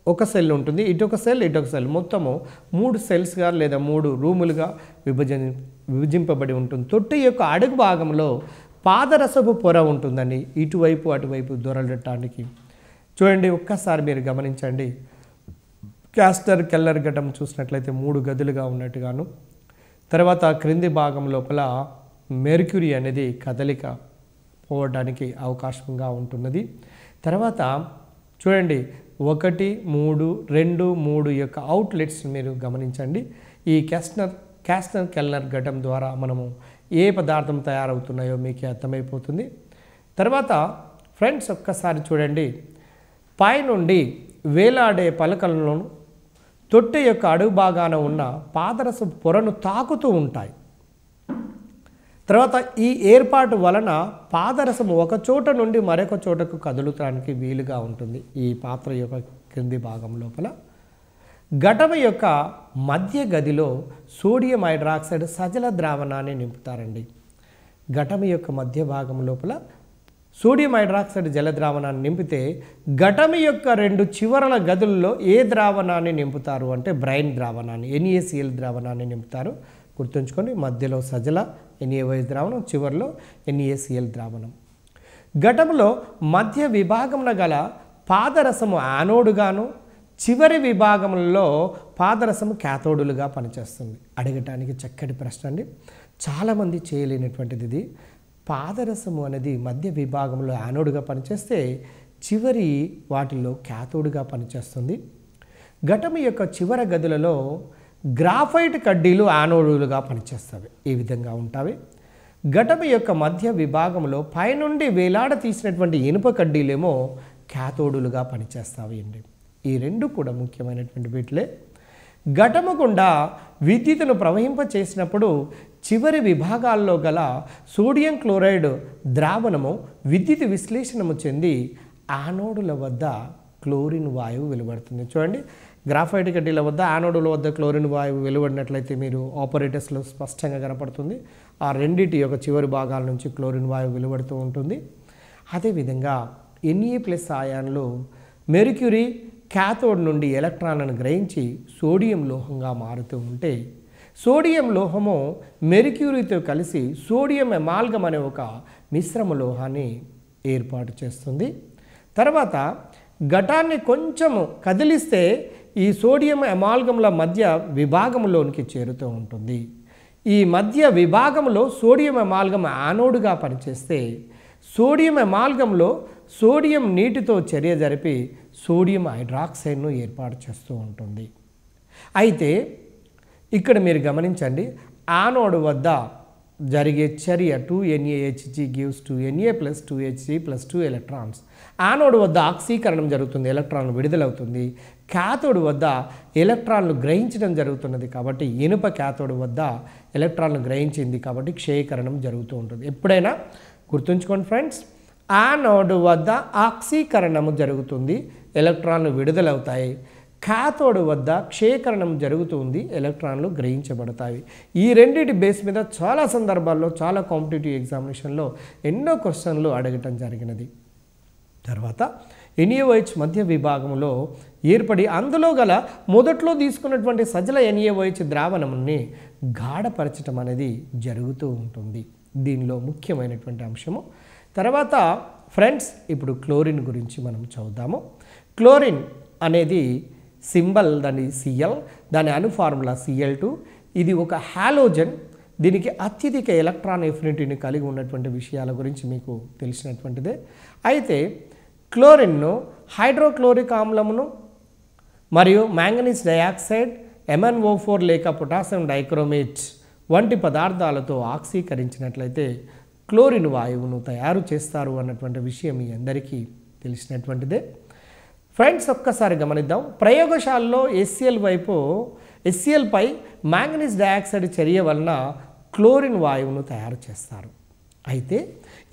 ఒక సెల్ ఉంటుంది, ఇటొక సెల్, ఇటొక సెల్, మొత్తము 3 సెల్స్గా లేదా 3 రూములుగా విభజింపబడి ఉంటుంది. తొట్టె యొక్క అడుగు భాగంలో పాదరసపు పొర ఉంటుందండి, ఇటువైపు అటువైపు దొరలటానికి. చూడండి, ఒక్కసారి మీరు గమనించండి. క్యాస్టర్ కెల్నర్ ఘటం చూసినట్లయితే 3 గదులుగా ఉన్నట్టుగాను, తర్వాత క్రింది భాగం లోపల మెర్క్యూరీ అనేది కదలిక పోవడానికి అవకాశంగా ఉంటున్నది. తర్వాత చూడండి, 1, 3, 2, 3 యొక్క అవుట్లెట్స్ మీరు గమనించండి. ఈ క్యాస్టర్ కెల్నర్ ఘటం ద్వారా మనము ఏ పదార్థం తయారవుతున్నాయో మీకు అర్థమైపోతుంది. తర్వాత ఫ్రెండ్స్ ఒక్కసారి చూడండి, పైనుండి వేలాడే పలకలను తొట్టె యొక్క అడుగు భాగాన ఉన్న పాదరసపు పొరను తాకుతూ ఉంటాయి. తర్వాత ఈ ఏర్పాటు వలన పాదరసము ఒక చోట నుండి మరొక చోటకు కదులుతానికి వీలుగా ఉంటుంది. ఈ పాత్ర యొక్క క్రింది భాగం లోపల ఘటం యొక్క మధ్య గదిలో సోడియం హైడ్రాక్సైడ్ సజల ద్రావణాన్ని నింపుతారండి. ఘటం యొక్క మధ్య భాగం లోపల సోడియం హైడ్రాక్సైడ్ జల ద్రావణాన్ని నింపితే ఘటం యొక్క 2 చివరల గదుల్లో ఏ ద్రావణాన్ని నింపుతారు అంటే బ్రైన్ ద్రావణాన్ని, NaCl ద్రావణాన్ని నింపుతారు. గుర్తుంచుకొని, మధ్యలో సజల NaOH ద్రావణం, చివరిలో NaCl ద్రావణం. ఘటంలో మధ్య విభాగమున గల పాదరసము యానోడుగాను, చివరి విభాగంలో పాదరసము క్యాథోడులుగా పనిచేస్తుంది. అడగటానికి చక్కటి ప్రశ్న అండి, చాలామంది చేయలేనటువంటిది ఇది. పాదరసము అనేది మధ్య విభాగంలో యానోడుగా పనిచేస్తే చివరి వాటిల్లో క్యాథోడుగా పనిచేస్తుంది. ఘటం యొక్క చివర గదులలో గ్రాఫైట్ కడ్డీలు యానోడులుగా పనిచేస్తాయి. ఈ విధంగా ఉంటాయి. ఘటం యొక్క మధ్య విభాగంలో పైనుండి వేలాడ తీసినటువంటి ఇనుప కడ్డీలేమో క్యాథోడులుగా పనిచేస్తాయి అండి. ఈ రెండు కూడా ముఖ్యమైనటువంటి వీటిలే. ఘటము గుండా విద్యుత్తును ప్రవహింప చేసినప్పుడు చివరి విభాగాల్లో గల సోడియం క్లోరైడ్ ద్రావణము విద్యుత్ విశ్లేషణము చెంది యానోడుల వద్ద క్లోరిన్ వాయువు వెలువడుతుంది. చూడండి, గ్రాఫైట్ కడ్డీల వద్ద యానోడుల వద్ద క్లోరిన్ వాయువు వెలువడినట్లయితే మీరు ఆపరేటర్స్లో స్పష్టంగా కనపడుతుంది. ఆ రెండింటి యొక్క చివరి భాగాల నుంచి క్లోరిన్ వాయువు వెలువడుతూ ఉంటుంది. అదేవిధంగా Na+ ఆయాన్లు మెర్క్యూరీ క్యాథోడ్ నుండి ఎలక్ట్రాన్లను గ్రహించి సోడియం లోహంగా మారుతూ ఉంటే సోడియం లోహము మెర్క్యూరీతో కలిసి సోడియం ఎమాల్గమ్ అనే ఒక మిశ్రమ లోహాన్ని ఏర్పాటు చేస్తుంది. తర్వాత ఘటాన్ని కొంచెము కదిలిస్తే ఈ సోడియం ఎమాల్గమ్ల మధ్య విభాగంలోనికి చేరుతూ ఉంటుంది. ఈ మధ్య విభాగంలో సోడియం ఎమాల్గమ్ యానోడుగా పనిచేస్తే సోడియం ఎమాల్గంలో సోడియం నీటితో చర్య జరిపి సోడియం హైడ్రాక్సైడ్ను ఏర్పాటు చేస్తూ ఉంటుంది. అయితే ఇక్కడ మీరు గమనించండి, యానోడ్ వద్ద జరిగే చర్య 2NaHg gives 2Na + 2Hg + 2 electrons. Anode వద్ద ఆక్సీకరణం జరుగుతుంది, ఎలక్ట్రాన్లు విడుదలవుతుంది. క్యాథోడ్ వద్ద ఎలక్ట్రాన్లు గ్రహించడం జరుగుతున్నది కాబట్టి ఇనుప క్యాథోడ్ వద్ద ఎలక్ట్రాన్లు గ్రహించింది కాబట్టి క్షయకరణం జరుగుతూ ఉంటుంది. ఎప్పుడైనా గుర్తుంచుకోండి ఫ్రెండ్స్, యానోడ్ వద్ద ఆక్సీకరణము జరుగుతుంది, ఎలక్ట్రాన్లు విడుదలవుతాయి. క్యాథోడ్ వద్ద క్షయకరణం జరుగుతుంది, ఎలక్ట్రాన్లు గ్రహించబడతాయి. ఈ రెండింటి బేస్ మీద చాలా సందర్భాల్లో చాలా కాంపిటేటివ్ ఎగ్జామినేషన్లో ఎన్నో క్వశ్చన్లు అడగటం జరిగినది. తర్వాత NaOH మధ్య విభాగంలో ఏర్పడి అందులో గల మొదట్లో తీసుకున్నటువంటి సజల NaOH ద్రావణాన్ని గాఢపరచడం అనేది జరుగుతూ ఉంటుంది. దీనిలో ముఖ్యమైనటువంటి అంశము. తర్వాత ఫ్రెండ్స్ ఇప్పుడు క్లోరిన్ గురించి మనం చూద్దాము. క్లోరిన్ అనేది సింబల్ దాని Cl, దాని అణుఫార్ములా Cl2. ఇది ఒక హాలోజన్. దీనికి అత్యధిక ఎలక్ట్రాన్ ఎఫినిటీని కలిగి ఉన్నటువంటి విషయాల గురించి మీకు తెలిసినటువంటిదే. అయితే క్లోరిన్ను హైడ్రోక్లోరిక్ ఆమ్లమును మరియు మ్యాంగనీస్ డయాక్సైడ్, MnO4 లేక పొటాషియం డైక్రోమేట్ వంటి పదార్థాలతో ఆక్సీకరించినట్లయితే క్లోరిన్ వాయువును తయారు చేస్తారు అన్నటువంటి విషయం మీ అందరికీ తెలిసినటువంటిదే. ఫ్రెండ్స్ ఒక్కసారి గమనిద్దాం. ప్రయోగశాలలో HCl పై మ్యాంగనీస్ డయాక్సైడ్ చర్య వలన క్లోరిన్ వాయువును తయారు చేస్తారు. అయితే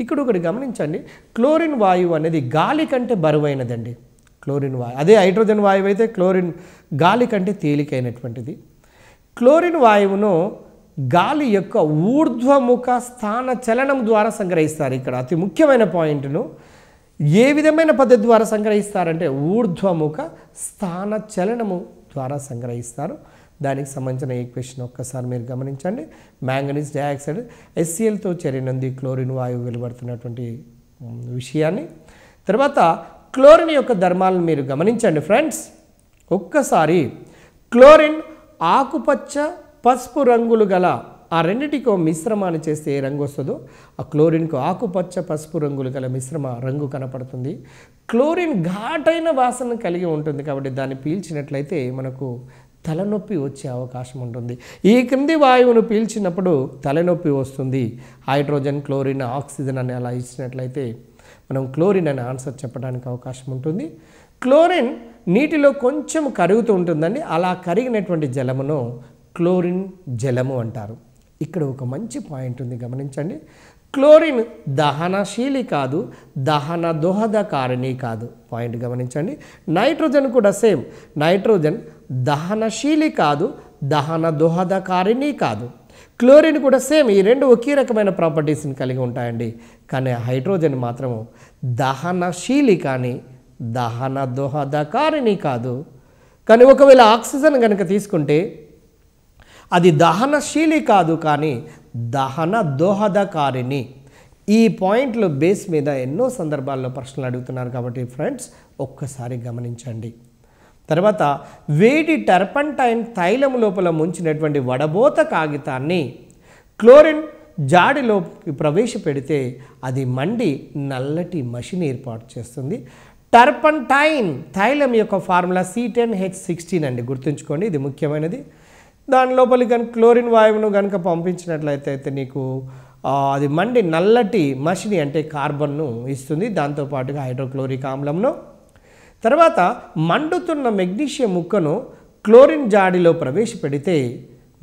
ఇక్కడ ఒకటి గమనించండి, క్లోరిన్ వాయువు అనేది గాలి కంటే బరువైనదండి. క్లోరిన్ వాయువు అదే హైడ్రోజన్ వాయువు అయితే క్లోరిన్ గాలి కంటే తేలికైనటువంటిది. క్లోరిన్ వాయువును గాలి యొక్క ఊర్ధ్వముఖ స్థాన చలనం ద్వారా సంగ్రహిస్తారు. ఇక్కడ అతి ముఖ్యమైన పాయింట్ను ఏ విధమైన పద్ధతి ద్వారా సంగ్రహిస్తారంటే ఊర్ధ్వముఖ స్థాన చలనము ద్వారా సంగ్రహిస్తారు. దానికి సంబంధించిన ఈక్వేషన్ ఒక్కసారి మీరు గమనించండి. మ్యాంగనీస్ డయాక్సైడ్ HClతో చేరినంది క్లోరిన్ వాయువు వెలువడుతున్నటువంటి విషయాన్ని. తర్వాత క్లోరిన్ యొక్క ధర్మాలను మీరు గమనించండి ఫ్రెండ్స్. ఒక్కసారి క్లోరిన్ ఆకుపచ్చ పసుపు రంగులు గల ఆ రెండిటికో మిశ్రమాన్ని చేస్తే ఏ రంగు వస్తుందో ఆ క్లోరిన్కు ఆకుపచ్చ పసుపు రంగులు గల మిశ్రమ రంగు కనపడుతుంది. క్లోరిన్ ఘాటైన వాసన కలిగి ఉంటుంది కాబట్టి దాన్ని పీల్చినట్లయితే మనకు తలనొప్పి వచ్చే అవకాశం ఉంటుంది. ఈ క్రింది వాయువును పీల్చినప్పుడు తలనొప్పి వస్తుంది. హైడ్రోజన్, క్లోరిన్, ఆక్సిజన్ అని అలా ఇచ్చినట్లయితే మనం క్లోరిన్ అనే ఆన్సర్ చెప్పడానికి అవకాశం ఉంటుంది. క్లోరిన్ నీటిలో కొంచెం కరుగుతూ ఉంటుందండి. అలా కరిగినటువంటి జలమును క్లోరిన్ జలము అంటారు. ఇక్కడ ఒక మంచి పాయింట్ ఉంది, గమనించండి. క్లోరిన్ దహనశీలి కాదు, దహన దోహదకారిణి కాదు. పాయింట్ గమనించండి. నైట్రోజన్ కూడా సేమ్. నైట్రోజన్ దహనశీలి కాదు, దహన దోహదకారిణి కాదు. క్లోరిన్ కూడా సేమ్. ఈ రెండు ఒకే రకమైన ప్రాపర్టీస్ని కలిగి ఉంటాయండి. కానీ హైడ్రోజన్ మాత్రము దహనశీలి కానీ దహన దోహదకారిణి కాదు. కానీ ఒకవేళ ఆక్సిజన్ కనుక తీసుకుంటే అది దహనశీలి కాదు కానీ దహన దోహదకారిణి. ఈ పాయింట్లు బేస్ మీద ఎన్నో సందర్భాల్లో ప్రశ్నలు అడుగుతున్నారు కాబట్టి ఫ్రెండ్స్ ఒక్కసారి గమనించండి. తర్వాత వేడి టర్పంటైన్ తైలం లోపల ముంచినటువంటి వడబోత కాగితాన్ని క్లోరిన్ జాడిలోకి ప్రవేశపెడితే అది మండి నల్లటి మషిని ఏర్పాటు చేస్తుంది. టర్పంటైన్ తైలం యొక్క ఫార్ములా C10H16 అండి, గుర్తుంచుకోండి, ఇది ముఖ్యమైనది. దాని లోపలికి కనుక క్లోరిన్ వాయువును కనుక పంపించినట్లయితే నీకు అది మండి నల్లటి మషిని అంటే కార్బన్ను ఇస్తుంది, దాంతోపాటుగా హైడ్రోక్లోరిక్ ఆమ్లంను. తర్వాత మండుతున్న మెగ్నీషియం ముక్కను క్లోరిన్ జాడిలో ప్రవేశపెడితే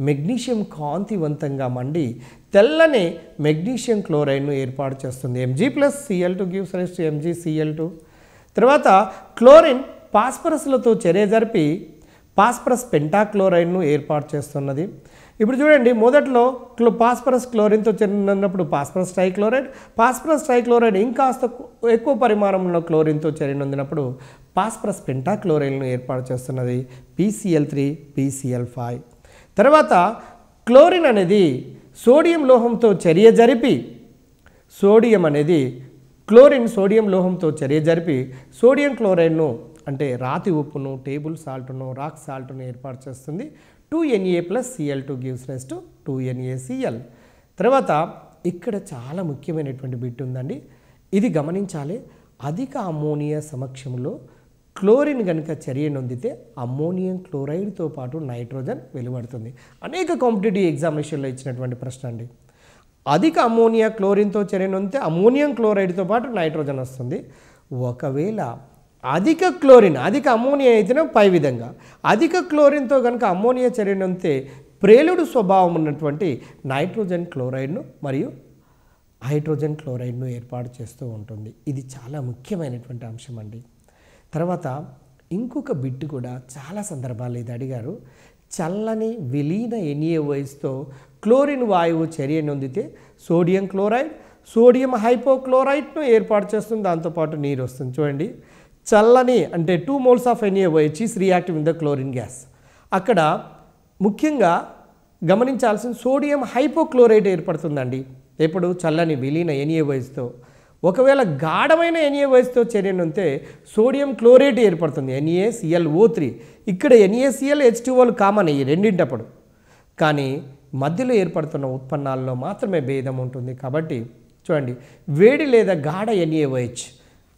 మెగ్నీషియం కాంతివంతంగా మండి తెల్లని మెగ్నీషియం క్లోరైడ్ను ఏర్పాటు చేస్తుంది. Mg+Cl2 gives rise to MgCl2. తర్వాత క్లోరిన్ పాస్పరస్లతో చర్య జరిపి పాస్పరస్ పెంటాక్లోరైడ్ను ఏర్పాటు చేస్తున్నది. ఇప్పుడు చూడండి, మొదట్లో పాస్పరస్ క్లోరిన్తో చేరినప్పుడు పాస్పరస్ ట్రైక్లోరైడ్, పాస్పరస్ ట్రైక్లోరైడ్ ఇంకాస్త ఎక్కువ పరిమాణంలో క్లోరిన్తో చేరినందునప్పుడు పాస్పరస్ పెంటాక్లోరైడ్ను ఏర్పాటు చేస్తున్నది PCl3 PCl5. తర్వాత క్లోరిన్ అనేది సోడియం లోహంతో చర్య జరిపి సోడియం లోహంతో చర్య జరిపి సోడియం క్లోరైడ్ను అంటే రాతి ఉప్పును, టేబుల్ సాల్ట్ను, రాక్ సాల్ట్ను ఏర్పాటు చేస్తుంది. 2Na+Cl2 gives rise to 2NaCl. తర్వాత ఇక్కడ చాలా ముఖ్యమైనటువంటి బిట్ ఉందండి, ఇది గమనించాలి. అధిక అమ్మోనియా సమక్షంలో క్లోరిన్ కనుక చర్య నొందితే అమ్మోనియం క్లోరైడ్తో పాటు నైట్రోజన్ వెలువడుతుంది. అనేక కాంపిటేటివ్ ఎగ్జామినేషన్లో ఇచ్చినటువంటి ప్రశ్న అండి. అధిక అమ్మోనియా క్లోరిన్తో చర్య నొందితే అమ్మోనియం క్లోరైడ్తో పాటు నైట్రోజన్ వస్తుంది. ఒకవేళ అధిక అమ్మోనియా అయితేనే పై విధంగా, అధిక క్లోరిన్తో కనుక అమ్మోనియా చర్య నొందితే ప్రేలుడు స్వభావం ఉన్నటువంటి నైట్రోజన్ క్లోరైడ్ను మరియు హైడ్రోజన్ క్లోరైడ్ను ఏర్పాటు చేస్తూ ఉంటుంది. ఇది చాలా ముఖ్యమైనటువంటి అంశం అండి. తర్వాత ఇంకొక బిట్ కూడా చాలా సందర్భాలు ఇది అడిగారు. చల్లని విలీన NaOHతో క్లోరిన్ వాయువు చర్య నొందితే సోడియం క్లోరైడ్, సోడియం హైపోక్లోరైడ్ను ఏర్పాటు చేస్తుంది, దాంతోపాటు నీరు వస్తుంది. చూడండి, చల్లని అంటే 2 moles of NaOH is reactive in the chlorine gas. అక్కడ ముఖ్యంగా గమనించాల్సిన సోడియం హైపోక్లోరైడ్ ఏర్పడుతుందండి ఎప్పుడు చల్లని విలీన NaOHతో. ఒకవేళ గాఢమైన NaOHతో చర్య ఉంటే సోడియం క్లోరేట్ ఏర్పడుతుంది, NaClO3. ఇక్కడ NaCl H2O కామన్ ఈ రెండింటప్పుడు, కానీ మధ్యలో ఏర్పడుతున్న ఉత్పన్నాల్లో మాత్రమే భేదం ఉంటుంది. కాబట్టి చూడండి, వేడి లేదా గాఢ NaOH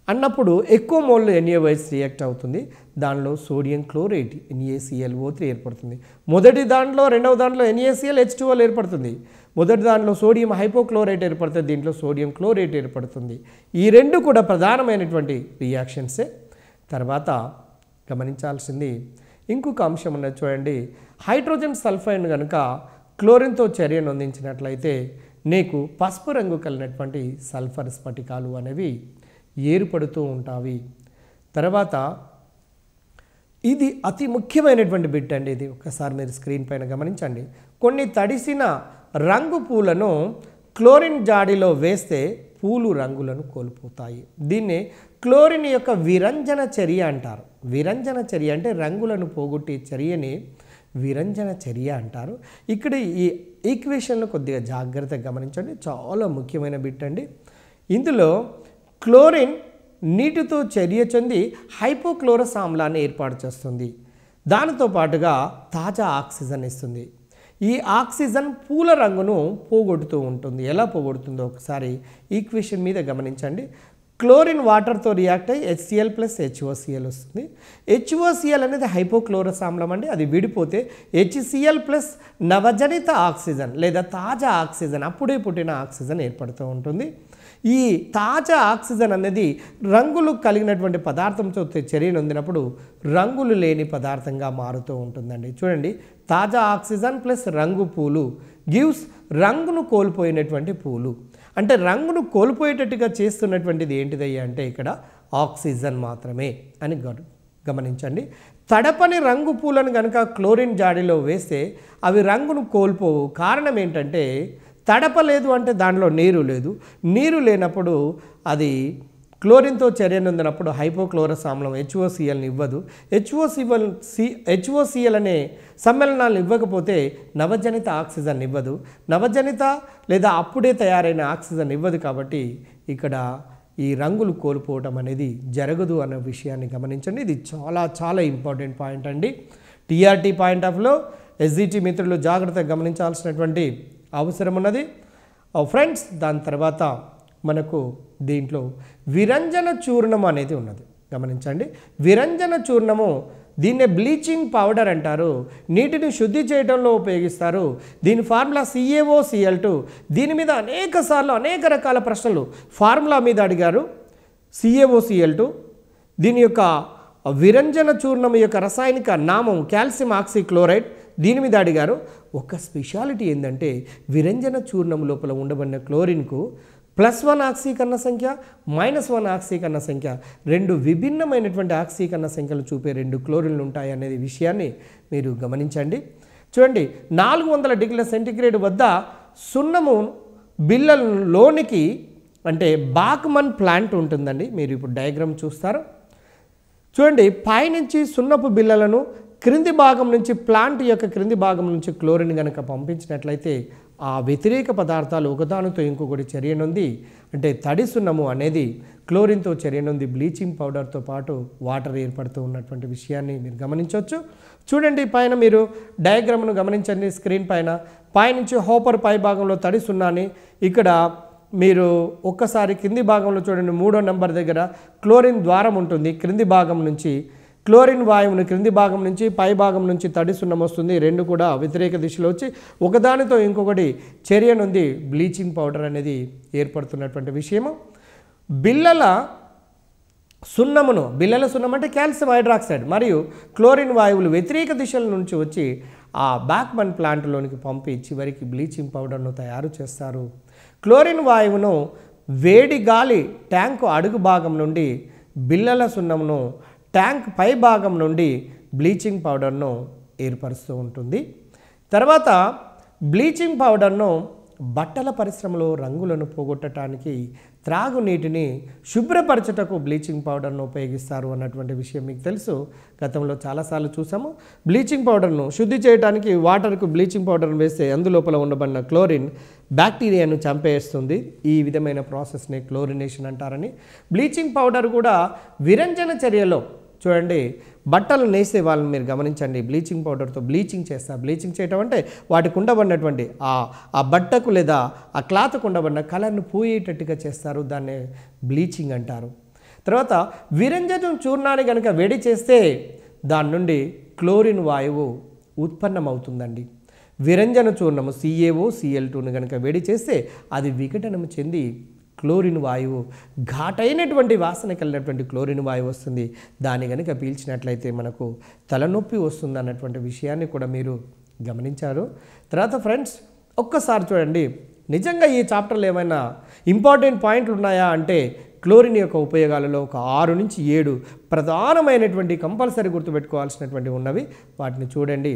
అన్నప్పుడు ఎక్కువ మోల్లో NaOH రియాక్ట్ అవుతుంది, దానిలో సోడియం క్లోరైడ్ NaClO3 ఏర్పడుతుంది. మొదటి దాంట్లో రెండవ దాంట్లో NaCl H2O ఏర్పడుతుంది. మొదటి దాంట్లో సోడియం హైపోక్లోరైట్ ఏర్పడుతుంది, దీంట్లో సోడియం క్లోరైట్ ఏర్పడుతుంది. ఈ రెండు కూడా ప్రధానమైనటువంటి రియాక్షన్సే. తర్వాత గమనించాల్సింది ఇంకొక అంశం ఉన్నది, చూడండి. హైడ్రోజన్ సల్ఫైడ్ కనుక క్లోరిన్తో చర్య నొందించినట్లయితే నీకు పసుపు రంగు కలిగినటువంటి సల్ఫర్ స్ఫటికాలు అనేవి ఏర్పడుతూ ఉంటాయి. తర్వాత ఇది అతి ముఖ్యమైనటువంటి బిట్ అండి, ఇది ఒకసారి మీరు స్క్రీన్ పైన గమనించండి. కొన్ని తడిసిన రంగు పూలను క్లోరిన్ జాడిలో వేస్తే పూలు రంగులను కోల్పోతాయి. దీన్ని క్లోరిన్ యొక్క విరంజన చర్య అంటారు. విరంజన చర్య అంటే రంగులను పోగొట్టే చర్యని విరంజన చర్య అంటారు. ఇక్కడ ఈ ఈక్వేషన్లో కొద్దిగా జాగ్రత్తగా గమనించండి, చాలా ముఖ్యమైన బిట్ అండి. ఇందులో క్లోరిన్ నీటితో చర్య చెంది హైపోక్లోరస్ ఆమ్లాన్ని ఏర్పాటు చేస్తుంది, దానితో పాటుగా తాజా ఆక్సిజన్ ఇస్తుంది. ఈ ఆక్సిజన్ పూల రంగును పోగొడుతూ ఉంటుంది. ఎలా పోగొడుతుందో ఒకసారి ఈక్వేషన్ మీద గమనించండి. క్లోరిన్ వాటర్తో రియాక్ట్ అయ్యి HCl ప్లస్ HOCl వస్తుంది. HOCl అనేది హైపోక్లోరస్ ఆమ్లం అండి. అది విడిపోతే HCl ప్లస్ నవజనిత ఆక్సిజన్ లేదా తాజా ఆక్సిజన్, అప్పుడే పుట్టిన ఆక్సిజన్ ఏర్పడుతూ ఉంటుంది. ఈ తాజా ఆక్సిజన్ అనేది రంగులు కలిగినటువంటి పదార్థంతో చర్య నొందినప్పుడు రంగులు లేని పదార్థంగా మారుతూ ఉంటుందండి. చూడండి, తాజా ఆక్సిజన్ ప్లస్ రంగు పూలు గివ్స్ రంగును కోల్పోయినటువంటి పూలు. అంటే రంగును కోల్పోయేటట్టుగా చేస్తున్నటువంటిది ఏంటిదయ్యా అంటే ఇక్కడ ఆక్సిజన్ మాత్రమే అని గమనించండి. తడపని రంగు పూలను కనుక క్లోరిన్ జాడీలో వేస్తే అవి రంగును కోల్పోవు. కారణం ఏంటంటే తడపలేదు అంటే దానిలో నీరు లేదు. నీరు లేనప్పుడు అది క్లోరిన్తో చర్య నొందినప్పుడు హైపోక్లోరస్ ఆమ్లం HOClని ఇవ్వదు. HOCl అనే సమ్మేళనాలను ఇవ్వకపోతే నవజనిత ఆక్సిజన్ ఇవ్వదు. నవజనిత లేదా అప్పుడే తయారైన ఆక్సిజన్ ఇవ్వదు. కాబట్టి ఇక్కడ ఈ రంగులు కోల్పోవటం అనేది జరగదు అన్న విషయాన్ని గమనించండి. ఇది చాలా చాలా ఇంపార్టెంట్ పాయింట్ అండి. TRT పాయింట్ ఆఫ్లో SGT మిత్రులు జాగ్రత్తగా గమనించాల్సినటువంటి అవసరం ఉన్నది ఫ్రెండ్స్. దాని తర్వాత మనకు దీంట్లో విరంజన చూర్ణం అనేది ఉన్నది. గమనించండి, విరంజన చూర్ణము దీన్నే బ్లీచింగ్ పౌడర్ అంటారు. నీటిని శుద్ధి చేయడంలో ఉపయోగిస్తారు. దీని ఫార్ములా CaOCl2. దీని మీద అనేక రకాల ప్రశ్నలు ఫార్ములా మీద అడిగారు. CaOCl2 దీని యొక్క విరంజన చూర్ణం యొక్క రసాయనిక నామం కాల్షియం ఆక్సీక్లోరైడ్. దీని మీద అడిగారు. ఒక స్పెషాలిటీ ఏంటంటే విరంజన చూర్ణం లోపల ఉండబడిన క్లోరిన్కు +1 ఆక్సీకరణ సంఖ్య -1 ఆక్సీకరణ సంఖ్య, రెండు విభిన్నమైనటువంటి ఆక్సీకరణ సంఖ్యలు చూపే 2 క్లోరిన్లు ఉంటాయి అనేది విషయాన్ని మీరు గమనించండి. చూడండి, 400 డిగ్రీల సెంటీగ్రేడ్ వద్ద సున్నము బిళ్ళలోనికి అంటే బాక్మన్ ప్లాంట్ ఉంటుందండి. మీరు ఇప్పుడు డయాగ్రామ్ చూస్తారు. చూడండి, పైనుంచి సున్నపు బిళ్ళలను క్రింది భాగం నుంచి ప్లాంట్ యొక్క క్రింది భాగం నుంచి క్లోరిన్ కనుక పంపించినట్లయితే ఆ వ్యతిరేక పదార్థాలు ఒకదానితో ఇంకొకటి చర్య నొంది అంటే తడి సున్నము అనేది క్లోరిన్తో చర్య నొంది బ్లీచింగ్ పౌడర్తో పాటు వాటర్ ఏర్పడుతూ ఉన్నటువంటి విషయాన్ని మీరు గమనించవచ్చు. చూడండి, పైన మీరు డయాగ్రామ్ను గమనించండి. స్క్రీన్ పైనుంచి హోపర్ పై భాగంలో తడి సున్నాని ఇక్కడ మీరు ఒక్కసారి కింది భాగంలో చూడండి, 3వ నెంబర్ దగ్గర క్లోరిన్ ద్వారం ఉంటుంది. క్రింది భాగం నుంచి క్లోరిన్ వాయువును క్రింది భాగం నుంచి పై భాగం నుంచి తడి సున్నం వస్తుంది. రెండు కూడా వ్యతిరేక దిశలో వచ్చి ఒకదానితో ఇంకొకటి చర్య నుండి బ్లీచింగ్ పౌడర్ అనేది ఏర్పడుతున్నటువంటి విషయము. బిళ్ళల సున్నం అంటే కాల్షియం హైడ్రాక్సైడ్ మరియు క్లోరిన్ వాయువులు వ్యతిరేక దిశల నుంచి వచ్చి ఆ బాక్మన్ ప్లాంట్లోనికి పంపి చివరికి బ్లీచింగ్ పౌడర్ను తయారు చేస్తారు. క్లోరిన్ వాయువును వేడి గాలి ట్యాంకు అడుగు భాగం నుండి బిళ్ళల సున్నమును ట్యాంక్ పై భాగం నుండి బ్లీచింగ్ పౌడర్ను ఏర్పరుస్తూ ఉంటుంది. తర్వాత బ్లీచింగ్ పౌడర్ను బట్టల పరిశ్రమలో రంగులను పోగొట్టడానికి త్రాగునీటిని శుభ్రపరచుటకు బ్లీచింగ్ పౌడర్ను ఉపయోగిస్తారు అన్నటువంటి విషయం మీకు తెలుసు. గతంలో చాలాసార్లు చూసాము. బ్లీచింగ్ పౌడర్ను శుద్ధి చేయడానికి వాటర్కు బ్లీచింగ్ పౌడర్ను వేస్తే అందులోపల ఉండబడిన క్లోరిన్ బ్యాక్టీరియాను చంపేస్తుంది. ఈ విధమైన ప్రాసెస్ని క్లోరినేషన్ అంటారని. బ్లీచింగ్ పౌడర్ కూడా విరంజన చర్యలో చూడండి, బట్టలు నేసే వాళ్ళని మీరు గమనించండి. బ్లీచింగ్ పౌడర్తో బ్లీచింగ్ చేస్తారు. బ్లీచింగ్ చేయటం అంటే వాటికి ఉండబడినటువంటి ఆ బట్టకు లేదా ఆ క్లాత్కు ఉండబడిన కలర్ను పోయేటట్టుగా చేస్తారు. దాన్ని బ్లీచింగ్ అంటారు. తర్వాత విరంజన చూర్ణాన్ని కనుక వేడి చేస్తే దాని నుండి క్లోరిన్ వాయువు ఉత్పన్నమవుతుందండి. విరంజన చూర్ణము CaOCl2ను కనుక వేడి చేస్తే అది విఘటనము చెంది క్లోరిన్ వాయువు ఘాటైనటువంటి వాసన కలిగినటువంటి క్లోరిన్ వాయువు వస్తుంది. దాన్ని కనుక పీల్చినట్లయితే మనకు తలనొప్పి వస్తుంది అన్నటువంటి విషయాన్ని కూడా మీరు గమనించారు. తర్వాత ఫ్రెండ్స్ ఒక్కసారి చూడండి, నిజంగా ఈ చాప్టర్లో ఏమైనా ఇంపార్టెంట్ పాయింట్లు ఉన్నాయా అంటే క్లోరిన్ యొక్క ఉపయోగాలలో ఒక 6 నుంచి 7 ప్రధానమైనటువంటి కంపల్సరీ గుర్తుపెట్టుకోవాల్సినటువంటి ఉన్నవి. వాటిని చూడండి.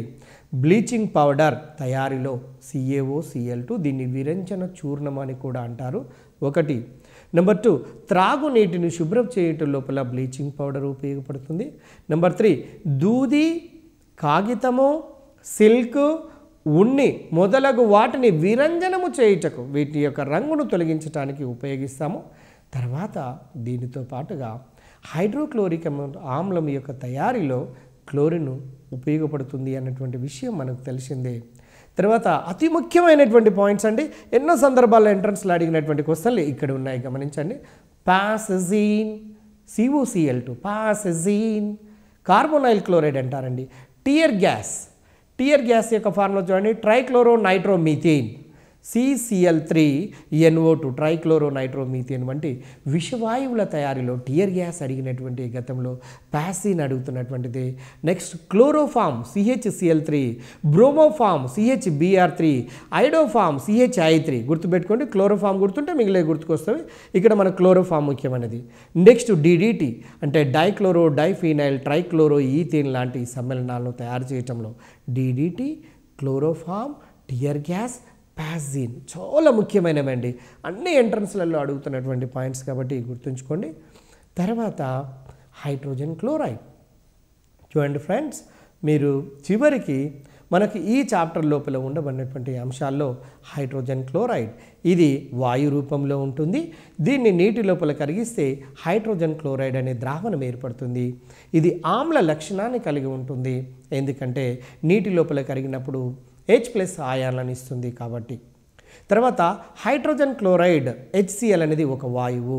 బ్లీచింగ్ పౌడర్ తయారీలో CaOCl2 దీన్ని విరంజన చూర్ణం అని కూడా అంటారు. 1. నెంబర్ 2, త్రాగునీటిని శుభ్రం చేయటం లోపల బ్లీచింగ్ పౌడర్ ఉపయోగపడుతుంది. నెంబర్ 3, దూది, కాగితము, సిల్క్, ఉన్ని మొదలగు వాటిని విరంజనము చేయుటకు వీటి యొక్క రంగును తొలగించడానికి ఉపయోగిస్తాము. తర్వాత దీనితో పాటుగా హైడ్రోక్లోరిక్ ఆమ్లం యొక్క తయారీలో క్లోరిన్ ఉపయోగపడుతుంది అన్నటువంటి విషయం మనకు తెలిసిందే. తర్వాత అతి ముఖ్యమైనటువంటి పాయింట్స్ అండి, ఎన్నో సందర్భాల్లో ఎంట్రన్స్లో అడిగినటువంటి క్వశ్చన్లు ఇక్కడ ఉన్నాయి. గమనించండి. పాసజీన్, CuCl2 పాసజీన్. కార్బోనైల్ క్లోరైడ్ అంటారండి. టియర్ గ్యాస్ యొక్క ఫార్ములా చూడండి, ట్రైక్లోరోనైట్రోమీథేన్, CCl3NO2 ట్రైక్లోరోనైట్రోమీథేన్ వంటి విషవాయువుల తయారీలో టియర్ గ్యాస్ అడిగినటువంటి గతంలో Pasim అడుగుతున్నటువంటిది. Next chloroform CHCl3, బ్రోమోఫామ్ CHBr3, ఐడోఫామ్ CHI3. గుర్తుపెట్టుకోండి, క్లోరోఫామ్ గుర్తుంటే మిగిలే గుర్తుకొస్తాయి. ఇక్కడ మన క్లోరోఫామ్ ముఖ్యమైనది. నెక్స్ట్ DDT అంటే డైక్లోరో డైఫీనైల్ ట్రైక్లోరో ఈథేన్ లాంటి సమ్మేళనాలను తయారు చేయటంలో DDT, chloroform, tear gas, Pasim చాలా ముఖ్యమైనవండి. అన్ని ఎంట్రన్స్లలో అడుగుతున్నటువంటి పాయింట్స్ కాబట్టి గుర్తుంచుకోండి. తర్వాత హైడ్రోజన్ క్లోరైడ్. చూడండి ఫ్రెండ్స్, మీరు చివరికి మనకి ఈ చాప్టర్ లోపల ఉండబడినటువంటి అంశాల్లో హైడ్రోజన్ క్లోరైడ్ ఇది వాయు రూపంలో ఉంటుంది. దీన్ని నీటి లోపల కరిగిస్తే హైడ్రోజన్ క్లోరైడ్ అనే ద్రావణం ఏర్పడుతుంది. ఇది ఆమ్ల లక్షణాన్ని కలిగి ఉంటుంది, ఎందుకంటే నీటి లోపల కరిగినప్పుడు H+ ఆయాలను ఇస్తుంది కాబట్టి. తర్వాత హైడ్రోజన్ క్లోరైడ్ HCl అనేది ఒక వాయువు.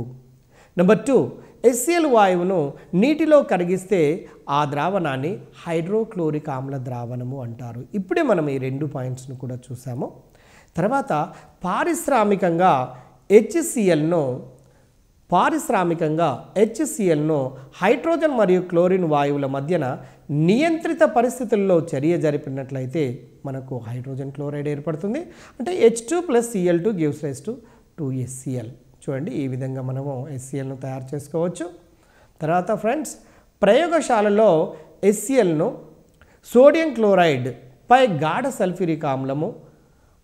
నెంబర్ 2, HCl వాయువును నీటిలో కరిగిస్తే ఆ ద్రావణాన్ని హైడ్రోక్లోరిక్ ఆమ్ల ద్రావణము అంటారు. ఇప్పుడే మనం ఈ 2 పాయింట్స్ను కూడా చూసాము. తర్వాత పారిశ్రామికంగా HClను హైడ్రోజన్ మరియు క్లోరిన్ వాయువుల మధ్యన నియంత్రిత పరిస్థితుల్లో చర్య జరిపినట్లయితే మనకు హైడ్రోజన్ క్లోరైడ్ ఏర్పడుతుంది. అంటే H2 + Cl2 gives rise to 2HCl. చూడండి, ఈ విధంగా మనము HClను తయారు చేసుకోవచ్చు. తర్వాత ఫ్రెండ్స్, ప్రయోగశాలలో HClను సోడియం క్లోరైడ్ పై గాఢ సల్ఫ్యూరిక్ ఆమ్లము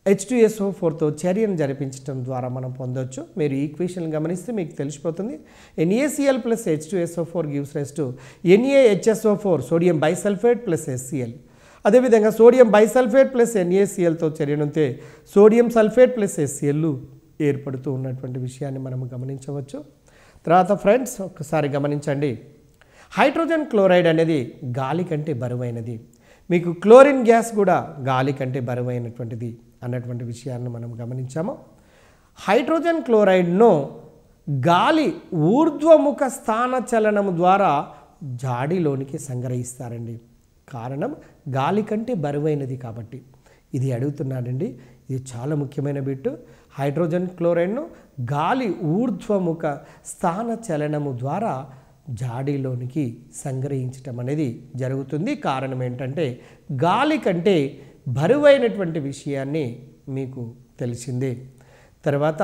H2SO4తో చర్యను జరిపించడం ద్వారా మనం పొందవచ్చు. మీరు ఈక్వేషన్ గమనిస్తే మీకు తెలిసిపోతుంది. NaCl + H2SO4 gives rise to NaHSO4 sodium bisulphate + HCl. అదేవిధంగా సోడియం బైసల్ఫేట్ + NaClతో చర్యనుంటే సోడియం సల్ఫేట్ + HCl ఏర్పడుతూ ఉన్నటువంటి విషయాన్ని మనం గమనించవచ్చు. తర్వాత ఫ్రెండ్స్, ఒకసారి గమనించండి, హైడ్రోజన్ క్లోరైడ్ అనేది గాలి కంటే బరువైనది. మీకు క్లోరిన్ గ్యాస్ కూడా గాలి కంటే బరువైనటువంటిది అన్నటువంటి విషయాన్ని మనం గమనించాము. హైడ్రోజన్ క్లోరైడ్ను గాలి ఊర్ధ్వముఖ స్థాన చలనము ద్వారా జాడీలోనికి సంగ్రహిస్తారండి. కారణం గాలి కంటే బరువైనది కాబట్టి. ఇది అడుగుతున్నాడండి, ఇది చాలా ముఖ్యమైన బిట్టు. హైడ్రోజన్ క్లోరైడ్ను గాలి ఊర్ధ్వముఖ స్థాన చలనము ద్వారా జాడీలోనికి సంగ్రహించటం అనేది జరుగుతుంది. కారణం ఏంటంటే గాలి కంటే బరువైనటువంటి విషయాన్ని మీకు తెలిసిందే. తర్వాత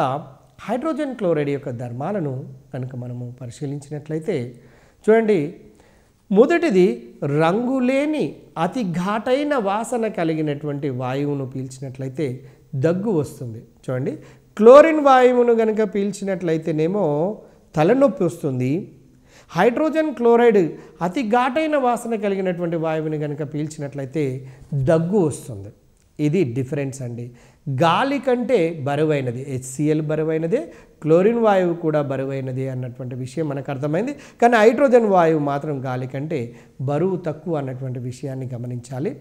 హైడ్రోజన్ క్లోరైడ్ యొక్క ధర్మాలను కనుక మనము పరిశీలించినట్లయితే చూడండి, మొదటిది రంగులేని అతి ఘాటైన వాసన కలిగినటువంటి వాయువును పీల్చినట్లయితే దగ్గు వస్తుంది. చూడండి, క్లోరిన్ వాయువును కనుక పీల్చినట్లయితేనేమో తలనొప్పి వస్తుంది. హైడ్రోజన్ క్లోరైడ్ అతి ఘాటైన వాసన కలిగినటువంటి వాయువుని కనుక పీల్చినట్లయితే దగ్గు వస్తుంది. ఇది డిఫరెన్స్ అండి. గాలి కంటే బరువైనది HCl బరువైనదే, క్లోరిన్ వాయువు కూడా బరువైనది అన్నటువంటి విషయం మనకు అర్థమైంది. కానీ హైడ్రోజన్ వాయువు మాత్రం గాలి కంటే బరువు తక్కువ అన్నటువంటి విషయాన్ని గమనించాలి.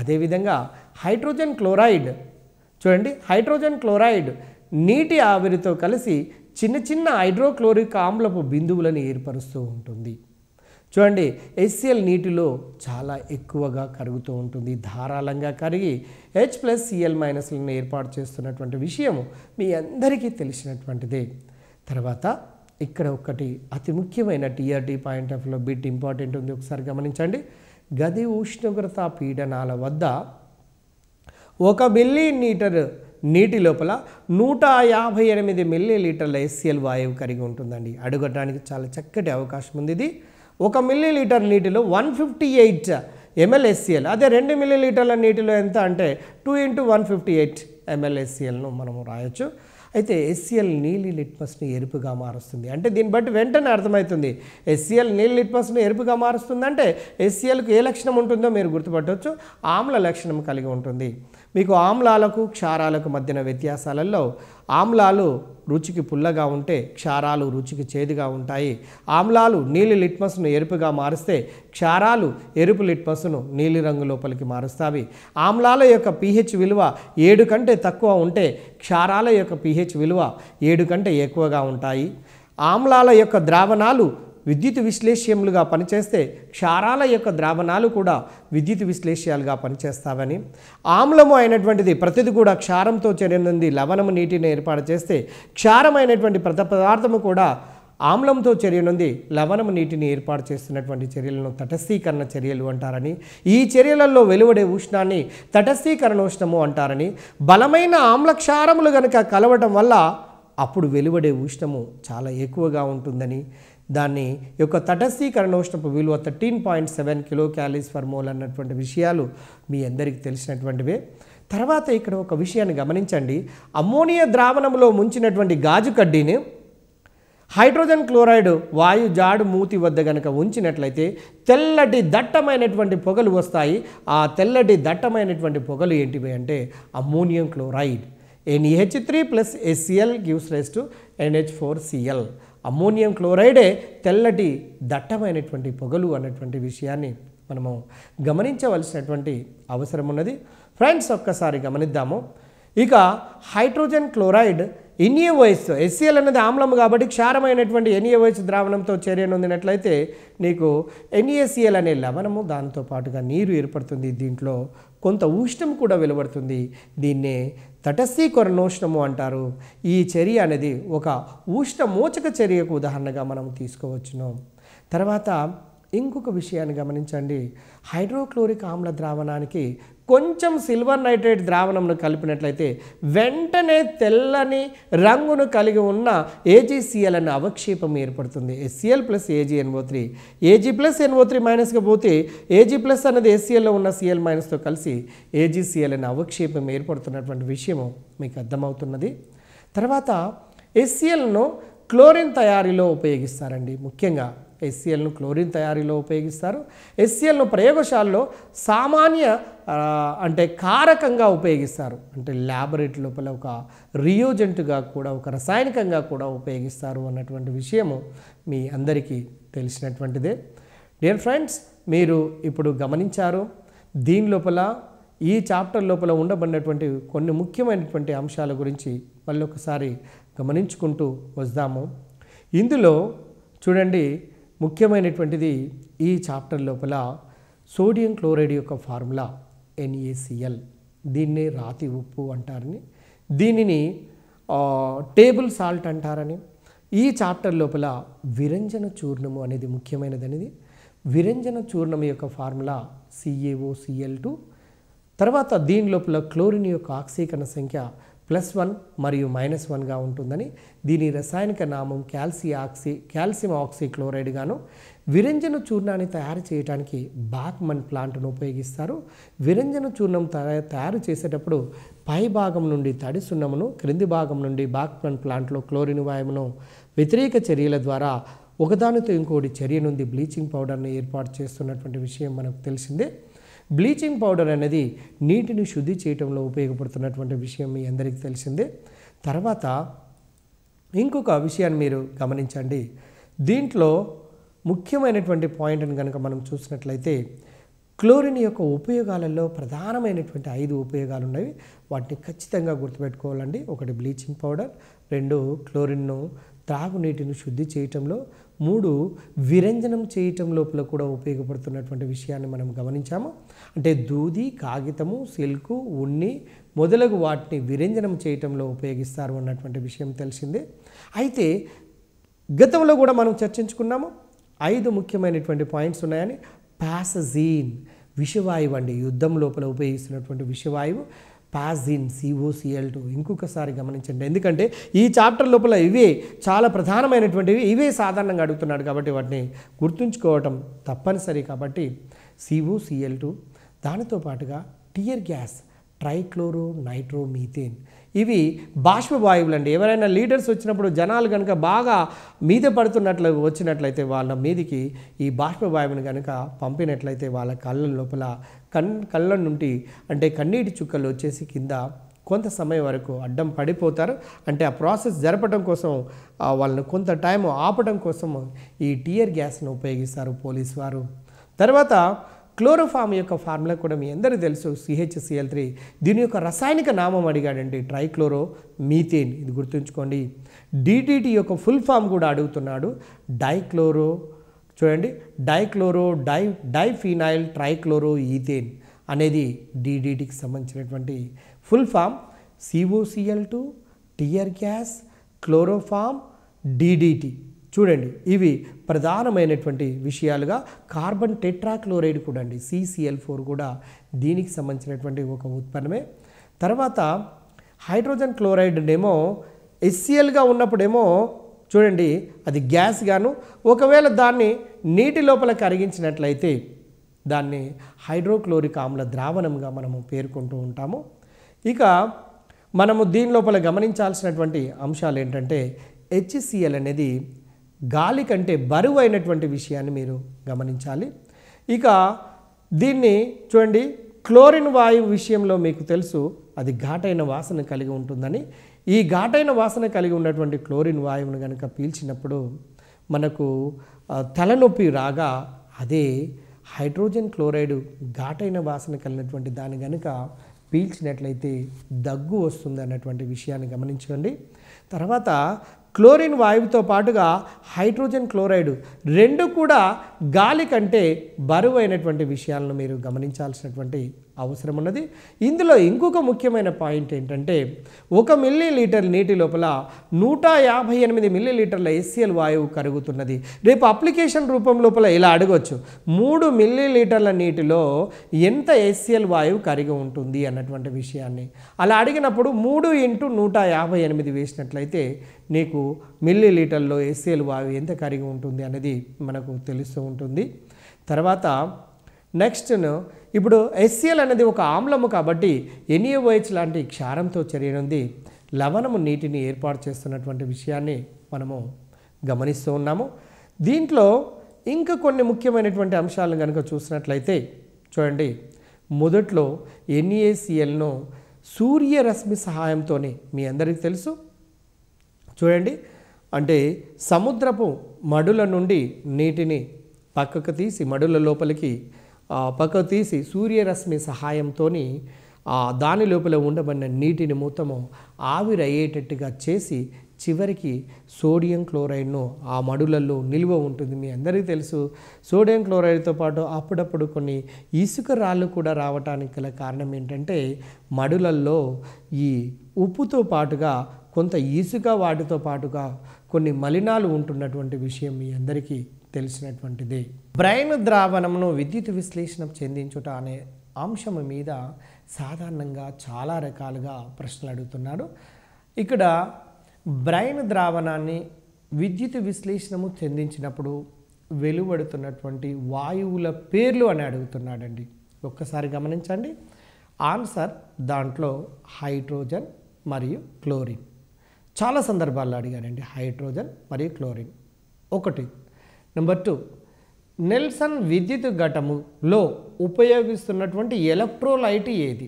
అదేవిధంగా హైడ్రోజన్ క్లోరైడ్ చూడండి, హైడ్రోజన్ క్లోరైడ్ నీటి ఆవిరితో కలిసి చిన్న చిన్న హైడ్రోక్లోరిక్ ఆమ్లపు బిందువులను ఏర్పరుస్తూ ఉంటుంది. చూడండి, HCl నీటిలో చాలా ఎక్కువగా కరుగుతూ ఉంటుంది. ధారాళంగా కరిగి H+Cl- ఏర్పాటు చేస్తున్నటువంటి విషయం మీ అందరికీ తెలిసినటువంటిదే. తర్వాత ఇక్కడ ఒకటి అతి ముఖ్యమైన TRT పాయింట్ ఆఫ్ వ్యూలో బిట్ ఇంపార్టెంట్ ఉంది, ఒకసారి గమనించండి. గది ఉష్ణోగ్రత పీడనాల వద్ద 1 మిల్లీలీటర్ నీటి లోపల 158 మిల్లీలీటర్ల HCl వాయువు కరిగి ఉంటుందండి. అడగడానికి చాలా చక్కటి అవకాశం ఉంది. ఇది 1 మిల్లీలీటర్ నీటిలో 158 ml HCl, అదే 2 మిల్లీలీటర్ల నీటిలో ఎంత అంటే 2 × 158 ml HClను మనము రాయొచ్చు. అయితే HCl నీలి లిట్మస్ని ఎరుపుగా మారుస్తుంది. అంటే దీన్ని బట్టి వెంటనే అర్థమవుతుంది, HCl నీలి లిట్మస్ని ఎరుపుగా మారుస్తుందంటే HClకు ఏ లక్షణం ఉంటుందో మీరు గుర్తుపట్టవచ్చు, ఆమ్ల లక్షణం కలిగి ఉంటుంది. మీకు ఆమ్లాలకు క్షారాలకు మధ్యన వ్యత్యాసాలలో ఆమ్లాలు రుచికి పుల్లగా ఉంటే క్షారాలు రుచికి చేదుగా ఉంటాయి. ఆమ్లాలు నీలి లిట్మస్ను ఎరుపుగా మారుస్తే క్షారాలు ఎరుపు లిట్మస్ను నీలి రంగు లోపలికి మారుస్తాయి. ఆమ్లాల యొక్క pH విలువ 7 కంటే తక్కువ ఉంటే క్షారాల యొక్క pH విలువ 7 కంటే ఎక్కువగా ఉంటాయి. ఆమ్లాల యొక్క ద్రావణాలు విద్యుత్ విశ్లేష్యములుగా పనిచేస్తే క్షారాల యొక్క ద్రావణాలు కూడా విద్యుత్ విశ్లేష్యాలుగా పనిచేస్తావని, ఆమ్లము అయినటువంటిది ప్రతిది కూడా క్షారంతో చేరినంది లవణము నీటిని ఏర్పాటు చేస్తే క్షారమైనటువంటి ప్రతి పదార్థము కూడా ఆమ్లంతో చర్యనుంది లవణము నీటిని ఏర్పాటు చేస్తున్నటువంటి చర్యలను తటస్థీకరణ చర్యలు అంటారని, ఈ చర్యలలో వెలువడే ఉష్ణాన్ని తటస్థీకరణోష్ణము అంటారని, బలమైన ఆమ్లక్షారములు గనుక కలవటం వల్ల అప్పుడు వెలువడే ఉష్ణము చాలా ఎక్కువగా ఉంటుందని, దాన్ని యొక్క తటస్థీకరణోష్ణపు విలువ 13.7 కిలో క్యాలరీస్ పర్ మోల్ అన్నటువంటి విషయాలు మీ అందరికీ తెలిసినటువంటివే. తర్వాత ఇక్కడ ఒక విషయాన్ని గమనించండి. అమ్మోనియా ద్రావణంలో ముంచినటువంటి గాజు కడ్డీని హైడ్రోజన్ క్లోరైడ్ వాయు జాడు మూతి వద్ద గనక ఉంచినట్లయితే తెల్లటి దట్టమైనటువంటి పొగలు వస్తాయి. ఆ తెల్లటి దట్టమైనటువంటి పొగలు ఏంటివి అంటే ammonium chloride. NaH3 + HCl gives rise to NH4Cl. Ammonium క్లోరైడే తెల్లటి దట్టమైనటువంటి పొగలు అన్నటువంటి విషయాన్ని మనము గమనించవలసినటువంటి అవసరం ఉన్నది. ఫ్రెండ్స్, ఒక్కసారి గమనిద్దాము. ఇక హైడ్రోజన్ క్లోరైడ్ NaOH, HCl అనేది ఆమ్లము కాబట్టి క్షారమైనటువంటి NaOH ద్రావణంతో చర్యనొందినట్లయితే నీకు NaCl అనే లవణము దాంతో పాటుగా నీరు ఏర్పడుతుంది. దీంట్లో కొంత ఉష్ణం కూడా వెలువడుతుంది. దీన్నే తటస్థీకరణోష్ణము అంటారు. ఈ చర్య అనేది ఒక ఉష్ణ మోచక చర్యకు ఉదాహరణగా మనం తీసుకోవచ్చును. తర్వాత ఇంకొక విషయాన్ని గమనించండి. హైడ్రోక్లోరిక్ ఆమ్ల ద్రావణానికి కొంచెం సిల్వర్ నైట్రేట్ ద్రావణంను కలిపినట్లయితే వెంటనే తెల్లని రంగును కలిగి ఉన్న AgCl అనే అవక్షేపం ఏర్పడుతుంది. HCl + AgNO3. Ag + NO3 మైనస్గా పోతే Ag+ అన్నది HClలో ఉన్న Cl- తో కలిసి AgCl అనే అవక్షేపం ఏర్పడుతున్నటువంటి విషయము మీకు అర్థమవుతున్నది. తర్వాత HClను క్లోరిన్ తయారీలో ఉపయోగిస్తారండి. ముఖ్యంగా HClను క్లోరిన్ తయారీలో ఉపయోగిస్తారు. HClను ప్రయోగశాలలో సామాన్య అంటే కారకంగా ఉపయోగిస్తారు. అంటే ల్యాబొరేటరీ లోపల ఒక రియోజెంట్గా కూడా, ఒక రసాయనికంగా కూడా ఉపయోగిస్తారు అన్నటువంటి విషయము మీ అందరికీ తెలిసినటువంటిదే. డియర్ ఫ్రెండ్స్, మీరు ఇప్పుడు గమనించారు. దీని లోపల ఈ చాప్టర్ లోపల ఉండబడినటువంటి కొన్ని ముఖ్యమైనటువంటి అంశాల గురించి మళ్ళీ ఒకసారి గమనించుకుంటూ వద్దాము. ఇందులో చూడండి, ముఖ్యమైనటువంటిది ఈ చాప్టర్ లోపల సోడియం క్లోరైడ్ యొక్క ఫార్ములా NaCl. దీన్నే రాతి ఉప్పు అంటారని, దీనిని టేబుల్ సాల్ట్ అంటారని, ఈ చాప్టర్ లోపల విరంజన చూర్ణము అనేది ముఖ్యమైనదనేది. విరంజన చూర్ణం యొక్క ఫార్ములా CaOCl2. తర్వాత దీని లోపల క్లోరిన్ యొక్క ఆక్సీకరణ సంఖ్య +1 మరియు -1గా ఉంటుందని, దీని రసాయనిక నామం కాల్షియం ఆక్సీక్లోరైడ్ గాను. విరంజన చూర్ణాన్ని తయారు చేయడానికి బాక్మన్ ప్లాంట్ను ఉపయోగిస్తారు. విరంజన చూర్ణం తయారు చేసేటప్పుడు పై భాగం నుండి తడి సున్నమును, క్రింది భాగం నుండి బాక్మన్ ప్లాంట్లో క్లోరిన్ వాయువును వ్యతిరేక చర్యల ద్వారా ఒకదానితో ఇంకోటి చర్య నుండి బ్లీచింగ్ పౌడర్ని ఏర్పాటు చేస్తున్నటువంటి విషయం మనకు తెలిసిందే. బ్లీచింగ్ పౌడర్ అనేది నీటిని శుద్ధి చేయడంలో ఉపయోగపడుతున్నటువంటి విషయం మీ అందరికీ తెలిసిందే. తర్వాత ఇంకొక విషయాన్ని మీరు గమనించండి. దీంట్లో ముఖ్యమైనటువంటి పాయింట్ని కనుక మనం చూసినట్లయితే క్లోరిన్ యొక్క ఉపయోగాలలో ప్రధానమైనటువంటి 5 ఉపయోగాలు ఉన్నవి. వాటిని ఖచ్చితంగా గుర్తుపెట్టుకోవాలండి. 1 బ్లీచింగ్ పౌడర్, 2 క్లోరిన్ను త్రాగునీటిని శుద్ధి చేయటంలో, 3 విరంజనం చేయటం లోపల కూడా ఉపయోగపడుతున్నటువంటి విషయాన్ని మనం గమనించాము. అంటే దూది, కాగితము, సిల్కు, ఉన్ని మొదలగు వాటిని విరంజనం చేయటంలో ఉపయోగిస్తారు అన్నటువంటి విషయం తెలిసిందే. అయితే గతంలో కూడా మనం చర్చించుకున్నాము. 5 ముఖ్యమైనటువంటి పాయింట్స్ ఉన్నాయని. పాసజీన్ విషవాయువు అండి, యుద్ధం లోపల ఉపయోగిస్తున్నటువంటి విషవాయువు పాజిన్ COCl2. ఇంకొకసారి గమనించండి, ఎందుకంటే ఈ చాప్టర్ లోపల ఇవే చాలా ప్రధానమైనటువంటివి, ఇవే సాధారణంగా అడుగుతున్నాడు కాబట్టి వాటిని గుర్తుంచుకోవటం తప్పనిసరి. కాబట్టి COCl2, దానితో పాటుగా టియర్ గ్యాస్ ట్రైక్లోరో నైట్రోమీథేన్, ఇవి బాష్పవాయువులు అండి. ఎవరైనా లీడర్స్ వచ్చినప్పుడు జనాలు కనుక బాగా మీద వచ్చినట్లయితే వాళ్ళ మీదికి ఈ బాష్పవాయువుని కనుక పంపినట్లయితే వాళ్ళ కళ్ళ లోపల కళ్ళ నుండి అంటే కన్నీటి చుక్కలు వచ్చేసి కింద కొంత సమయం వరకు అడ్డం పడిపోతారు. అంటే ఆ ప్రాసెస్ జరపడం కోసం వాళ్ళని కొంత టైం ఆపడం కోసం ఈ టియర్ గ్యాస్ను ఉపయోగిస్తారు పోలీసు వారు. తర్వాత క్లోరోఫామ్ యొక్క ఫార్ములా కూడా మీ అందరికీ తెలుసు, CHCl3. దీని యొక్క రసాయనిక నామం అడిగాడండి, ట్రైక్లోరో మీథేన్. ఇది గుర్తుంచుకోండి. DDT యొక్క ఫుల్ ఫామ్ కూడా అడుగుతున్నాడు, డైక్లోరో, చూడండి, డైఫీనైల్ ట్రైక్లోరో ఈథేన్ అనేది DDTకి సంబంధించినటువంటి full form. COCl2, tear gas, chloroform, DDT. చూడండి, ఇవి ప్రధానమైనటువంటి విషయాలుగా. కార్బన్ టెట్రాక్లోరైడ్ కూడా అండి, CCl4 కూడా దీనికి సంబంధించినటువంటి ఒక ఉత్పన్నమే. తర్వాత హైడ్రోజన్ క్లోరైడ్ ఏమో HClగా ఉన్నప్పుడేమో చూడండి అది గ్యాస్ గాను, ఒకవేళ దాన్ని నీటి లోపల కరిగించినట్లయితే దాన్ని హైడ్రోక్లోరిక్ ఆమ్ల ద్రావణంగా మనము పేర్కొంటూ ఉంటాము. ఇక మనము దీని లోపల గమనించాల్సినటువంటి అంశాలు ఏంటంటే, HCl అనేది గాలి కంటే బరువు అయినటువంటి విషయాన్ని మీరు గమనించాలి. ఇక దీన్ని చూడండి, క్లోరిన్ వాయువు విషయంలో మీకు తెలుసు అది ఘాటైన వాసన కలిగి ఉంటుందని. ఈ ఘాటైన వాసన కలిగి ఉన్నటువంటి క్లోరిన్ వాయువును కనుక పీల్చినప్పుడు మనకు తలనొప్పి రాగా, అదే హైడ్రోజన్ క్లోరైడ్ ఘాటైన వాసన కలిగినటువంటి దాన్ని కనుక పీల్చినట్లయితే దగ్గు వస్తుంది అన్నటువంటి విషయాన్ని గమనించండి. తర్వాత క్లోరిన్ వాయువుతో పాటుగా హైడ్రోజన్ క్లోరైడ్ రెండు కూడా గాలి కంటే బరువు అయినటువంటి విషయాలను మీరు గమనించాల్సినటువంటి అవసరం ఉన్నది. ఇందులో ఇంకొక ముఖ్యమైన పాయింట్ ఏంటంటే, 1 మిల్లీలీటర్ నీటి లోపల 158 మిల్లీలీటర్ల HCl వాయువు కరుగుతున్నది. రేపు అప్లికేషన్ రూపం లోపల ఇలా అడగవచ్చు, 3 మిల్లీలీటర్ల నీటిలో ఎంత HCl వాయువు కరిగి ఉంటుంది అన్నటువంటి విషయాన్ని. అలా అడిగినప్పుడు 3 × 158 వేసినట్లయితే నీకు మిల్లీలీటర్లో HCl వాయువు ఎంత కరిగి ఉంటుంది అనేది మనకు తెలుస్తూ ఉంటుంది. తర్వాత నెక్స్ట్, ఇప్పుడు HCl అనేది ఒక ఆమ్లము కాబట్టి NaOH లాంటి క్షారంతో చర్యనుంది లవణము నీటిని ఏర్పాటు చేస్తున్నటువంటి విషయాన్ని మనము గమనిస్తూ ఉన్నాము. దీంట్లో ఇంకా కొన్ని ముఖ్యమైనటువంటి అంశాలను కనుక చూసినట్లయితే చూడండి, మొదట్లో NaClను సూర్యరశ్మి సహాయంతోనే, మీ అందరికీ తెలుసు చూడండి, అంటే సముద్రపు మడుల నుండి నీటిని పక్కకు తీసి మడుల లోపలికి పక్కకు తీసి సూర్యరశ్మి సహాయంతో దాని లోపల ఉండబడిన నీటిని మొత్తము ఆవిరి అయ్యేటట్టుగా చేసి చివరికి సోడియం క్లోరైడ్ను ఆ మడులలో నిల్వ ఉంటుంది. మీ అందరికీ తెలుసు, సోడియం క్లోరైడ్తో పాటు అప్పుడప్పుడు కొన్ని ఇసుక రాళ్ళు కూడా రావడానికి గల కారణం ఏంటంటే, మడులల్లో ఈ ఉప్పుతో పాటుగా కొంత ఇసుక, వాటితో పాటుగా కొన్ని మలినాలు ఉంటున్నటువంటి విషయం మీ అందరికీ తెలిసినటువంటిది. బ్రైన్ ద్రావణమును విద్యుత్ విశ్లేషణ చెందించుట అనే అంశం మీద సాధారణంగా చాలా రకాలుగా ప్రశ్నలు అడుగుతున్నాడు. ఇక్కడ బ్రైన్ ద్రావణాన్ని విద్యుత్ విశ్లేషణము చెందించినప్పుడు వెలువడుతున్నటువంటి వాయువుల పేర్లు అని అడుగుతున్నాడండి. ఒక్కసారి గమనించండి. ఆన్సర్ దాంట్లో హైడ్రోజన్ మరియు క్లోరిన్. చాలా సందర్భాల్లో అడిగాడండి హైడ్రోజన్ మరియు క్లోరిన్. 1. నెంబర్ 2, నెల్సన్ విద్యుత్ ఘటములో ఉపయోగిస్తున్నటువంటి ఎలక్ట్రోలైట్ ఏది?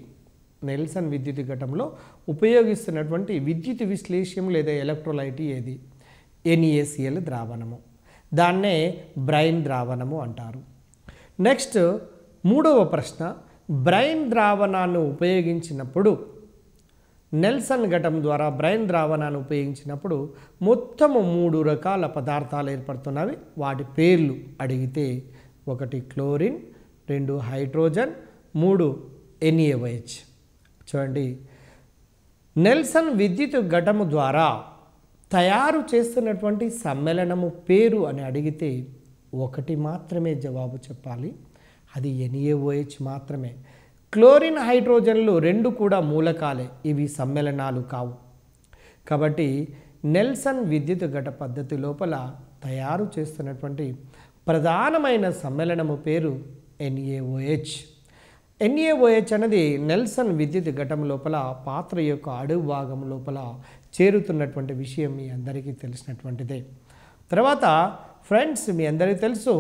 నెల్సన్ విద్యుత్ ఘటంలో ఉపయోగిస్తున్నటువంటి విద్యుత్ విశ్లేషం లేదా ఎలక్ట్రోలైట్ ఏది? NaCl ద్రావణము. దాన్నే బ్రైన్ ద్రావణము అంటారు. నెక్స్ట్ 3వ ప్రశ్న, బ్రైన్ ద్రావణాన్ని ఉపయోగించినప్పుడు, నెల్సన్ ఘటం ద్వారా బ్రైన్ ద్రావణాన్ని ఉపయోగించినప్పుడు మొత్తము 3 రకాల పదార్థాలు ఏర్పడుతున్నవి. వాటి పేర్లు అడిగితే 1 క్లోరిన్, 2 హైడ్రోజన్, 3 NaOH. చూడండి, నెల్సన్ విద్యుత్ ఘటము ద్వారా తయారు చేస్తున్నటువంటి సమ్మేళనము పేరు అని అడిగితే 1 మాత్రమే జవాబు చెప్పాలి, అది NaOH మాత్రమే. క్లోరిన్, హైడ్రోజన్లు 2 కూడా మూలకాలే, ఇవి సమ్మేళనాలు కావు. కాబట్టి నెల్సన్ విద్యుత్ ఘట పద్ధతి లోపల తయారు చేస్తున్నటువంటి ప్రధానమైన సమ్మేళనము పేరు NaOH. NaOH అనేది నెల్సన్ విద్యుత్ ఘటం లోపల పాత్ర యొక్క అడుగు భాగం లోపల చేరుతున్నటువంటి విషయం మీ అందరికీ తెలిసినటువంటిదే. తర్వాత ఫ్రెండ్స్, మీ అందరికీ తెలుసు,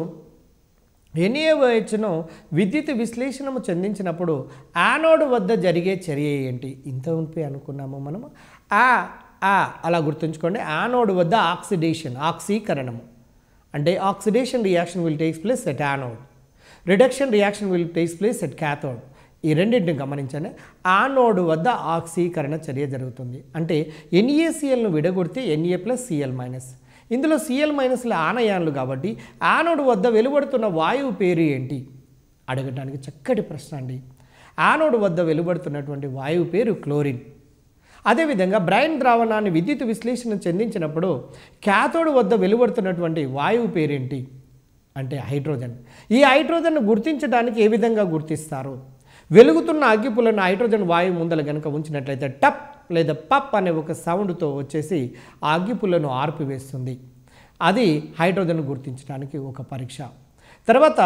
NaOHను విద్యుత్ విశ్లేషణము చెందించినప్పుడు యానోడ్ వద్ద జరిగే చర్య ఏంటి? ఇంత ఉంపి అనుకున్నాము మనము. అలా గుర్తుంచుకోండి. యానోడ్ వద్ద ఆక్సిడేషన్, ఆక్సీకరణము, అంటే oxidation reaction will takes place at anode. Reduction reaction will takes place at cathode. ఈ రెండింటిని గమనించండి. యానోడ్ వద్ద ఆక్సీకరణ చర్య జరుగుతుంది. అంటే NaClను విడగొడితే Na+Cl-. ఇందులో Cl- ఆనయాన్లు కాబట్టి యానోడ్ వద్ద వెలువడుతున్న వాయువు పేరు ఏంటి అడగడానికి చక్కటి ప్రశ్న అండి. యానోడ్ వద్ద వెలువడుతున్నటువంటి వాయువు పేరు క్లోరిన్. అదేవిధంగా బ్రైన్ ద్రావణాన్ని విద్యుత్ విశ్లేషణ చెందించినప్పుడు క్యాథోడ్ వద్ద వెలువడుతున్నటువంటి వాయువు పేరేంటి అంటే హైడ్రోజన్. ఈ హైడ్రోజన్ను గుర్తించడానికి ఏ విధంగా గుర్తిస్తారు? వెలుగుతున్న అగ్గిపుల్లను హైడ్రోజన్ వాయువు ముందల కనుక ఉంచినట్లయితే టప్ లేదా పప్ అనే ఒక సౌండ్తో వచ్చేసి ఆ అగ్గిపుల్లను ఆర్పివేస్తుంది. అది హైడ్రోజన్ గుర్తించడానికి ఒక పరీక్ష. తర్వాత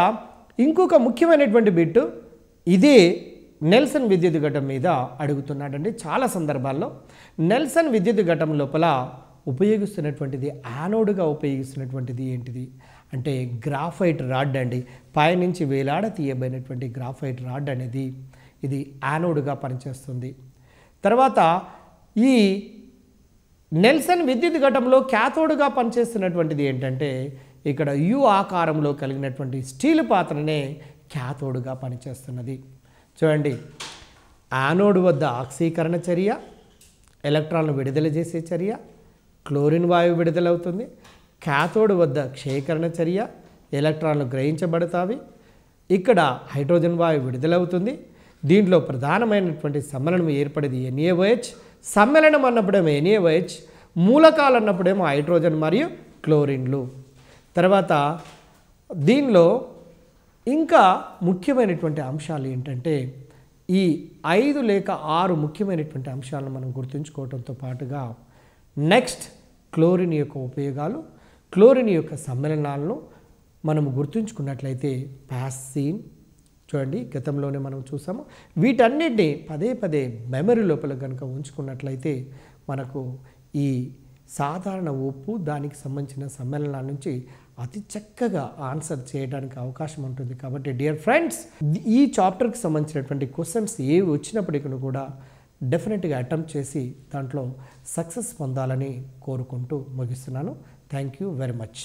ఇంకొక ముఖ్యమైనటువంటి బిట్టు ఇదే నెల్సన్ విద్యుత్ ఘటం మీద అడుగుతున్నాడండి. చాలా సందర్భాల్లో నెల్సన్ విద్యుత్ ఘటం లోపల ఉపయోగిస్తున్నటువంటిది యానోడ్గా ఉపయోగిస్తున్నటువంటిది ఏంటిది అంటే గ్రాఫైట్ రాడ్ అండి. పైనుంచి వేలాడ తీయబడినటువంటి గ్రాఫైట్ రాడ్ అనేది ఇది యానోడ్గా పనిచేస్తుంది. తర్వాత ఈ నెల్సన్ విద్యుత్ ఘటంలో క్యాథోడ్గా పనిచేస్తున్నటువంటిది ఏంటంటే ఇక్కడ యు ఆకారంలో కలిగినటువంటి స్టీల్ పాత్రనే క్యాథోడ్గా పనిచేస్తున్నది. చూడండి, యానోడ్ వద్ద ఆక్సీకరణ చర్య, ఎలక్ట్రాన్లు విడుదల చేసే చర్య, క్లోరిన్ వాయువు విడుదలవుతుంది. క్యాథోడ్ వద్ద క్షయకరణ చర్య, ఎలక్ట్రాన్లు గ్రహించబడతాయి. ఇక్కడ హైడ్రోజన్ వాయువు విడుదలవుతుంది. దీంట్లో ప్రధానమైనటువంటి సమ్మేళనం ఏర్పడేది NaOH. సమ్మేళనం అన్నప్పుడేమో NaOH, మూలకాలు అన్నప్పుడేమో హైడ్రోజన్ మరియు క్లోరిన్లు. తర్వాత దీనిలో ఇంకా ముఖ్యమైనటువంటి అంశాలు ఏంటంటే ఈ 5 లేక 6 ముఖ్యమైనటువంటి అంశాలను మనం గుర్తుంచుకోవడంతో పాటుగా నెక్స్ట్ క్లోరిన్ యొక్క ఉపయోగాలు, క్లోరిన్ యొక్క సమ్మేళనాలను మనం గుర్తుంచుకున్నట్లయితే పాసిన్ చూడండి గతంలోనే మనం చూసాము. వీటన్నిటిని పదే పదే మెమరీ లోపల కనుక ఉంచుకున్నట్లయితే మనకు ఈ సాధారణ ఉప్పు దానికి సంబంధించిన సమ్మేళనాల నుంచి అతి చక్కగా ఆన్సర్ చేయడానికి అవకాశం ఉంటుంది. కాబట్టి డియర్ ఫ్రెండ్స్, ఈ చాప్టర్కి సంబంధించినటువంటి క్వశ్చన్స్ ఏవి వచ్చినప్పటికీ కూడా డెఫినెట్గా అటెంప్ట్ చేసి దాంట్లో సక్సెస్ పొందాలని కోరుకుంటూ ముగిస్తున్నాను. Thank you very much.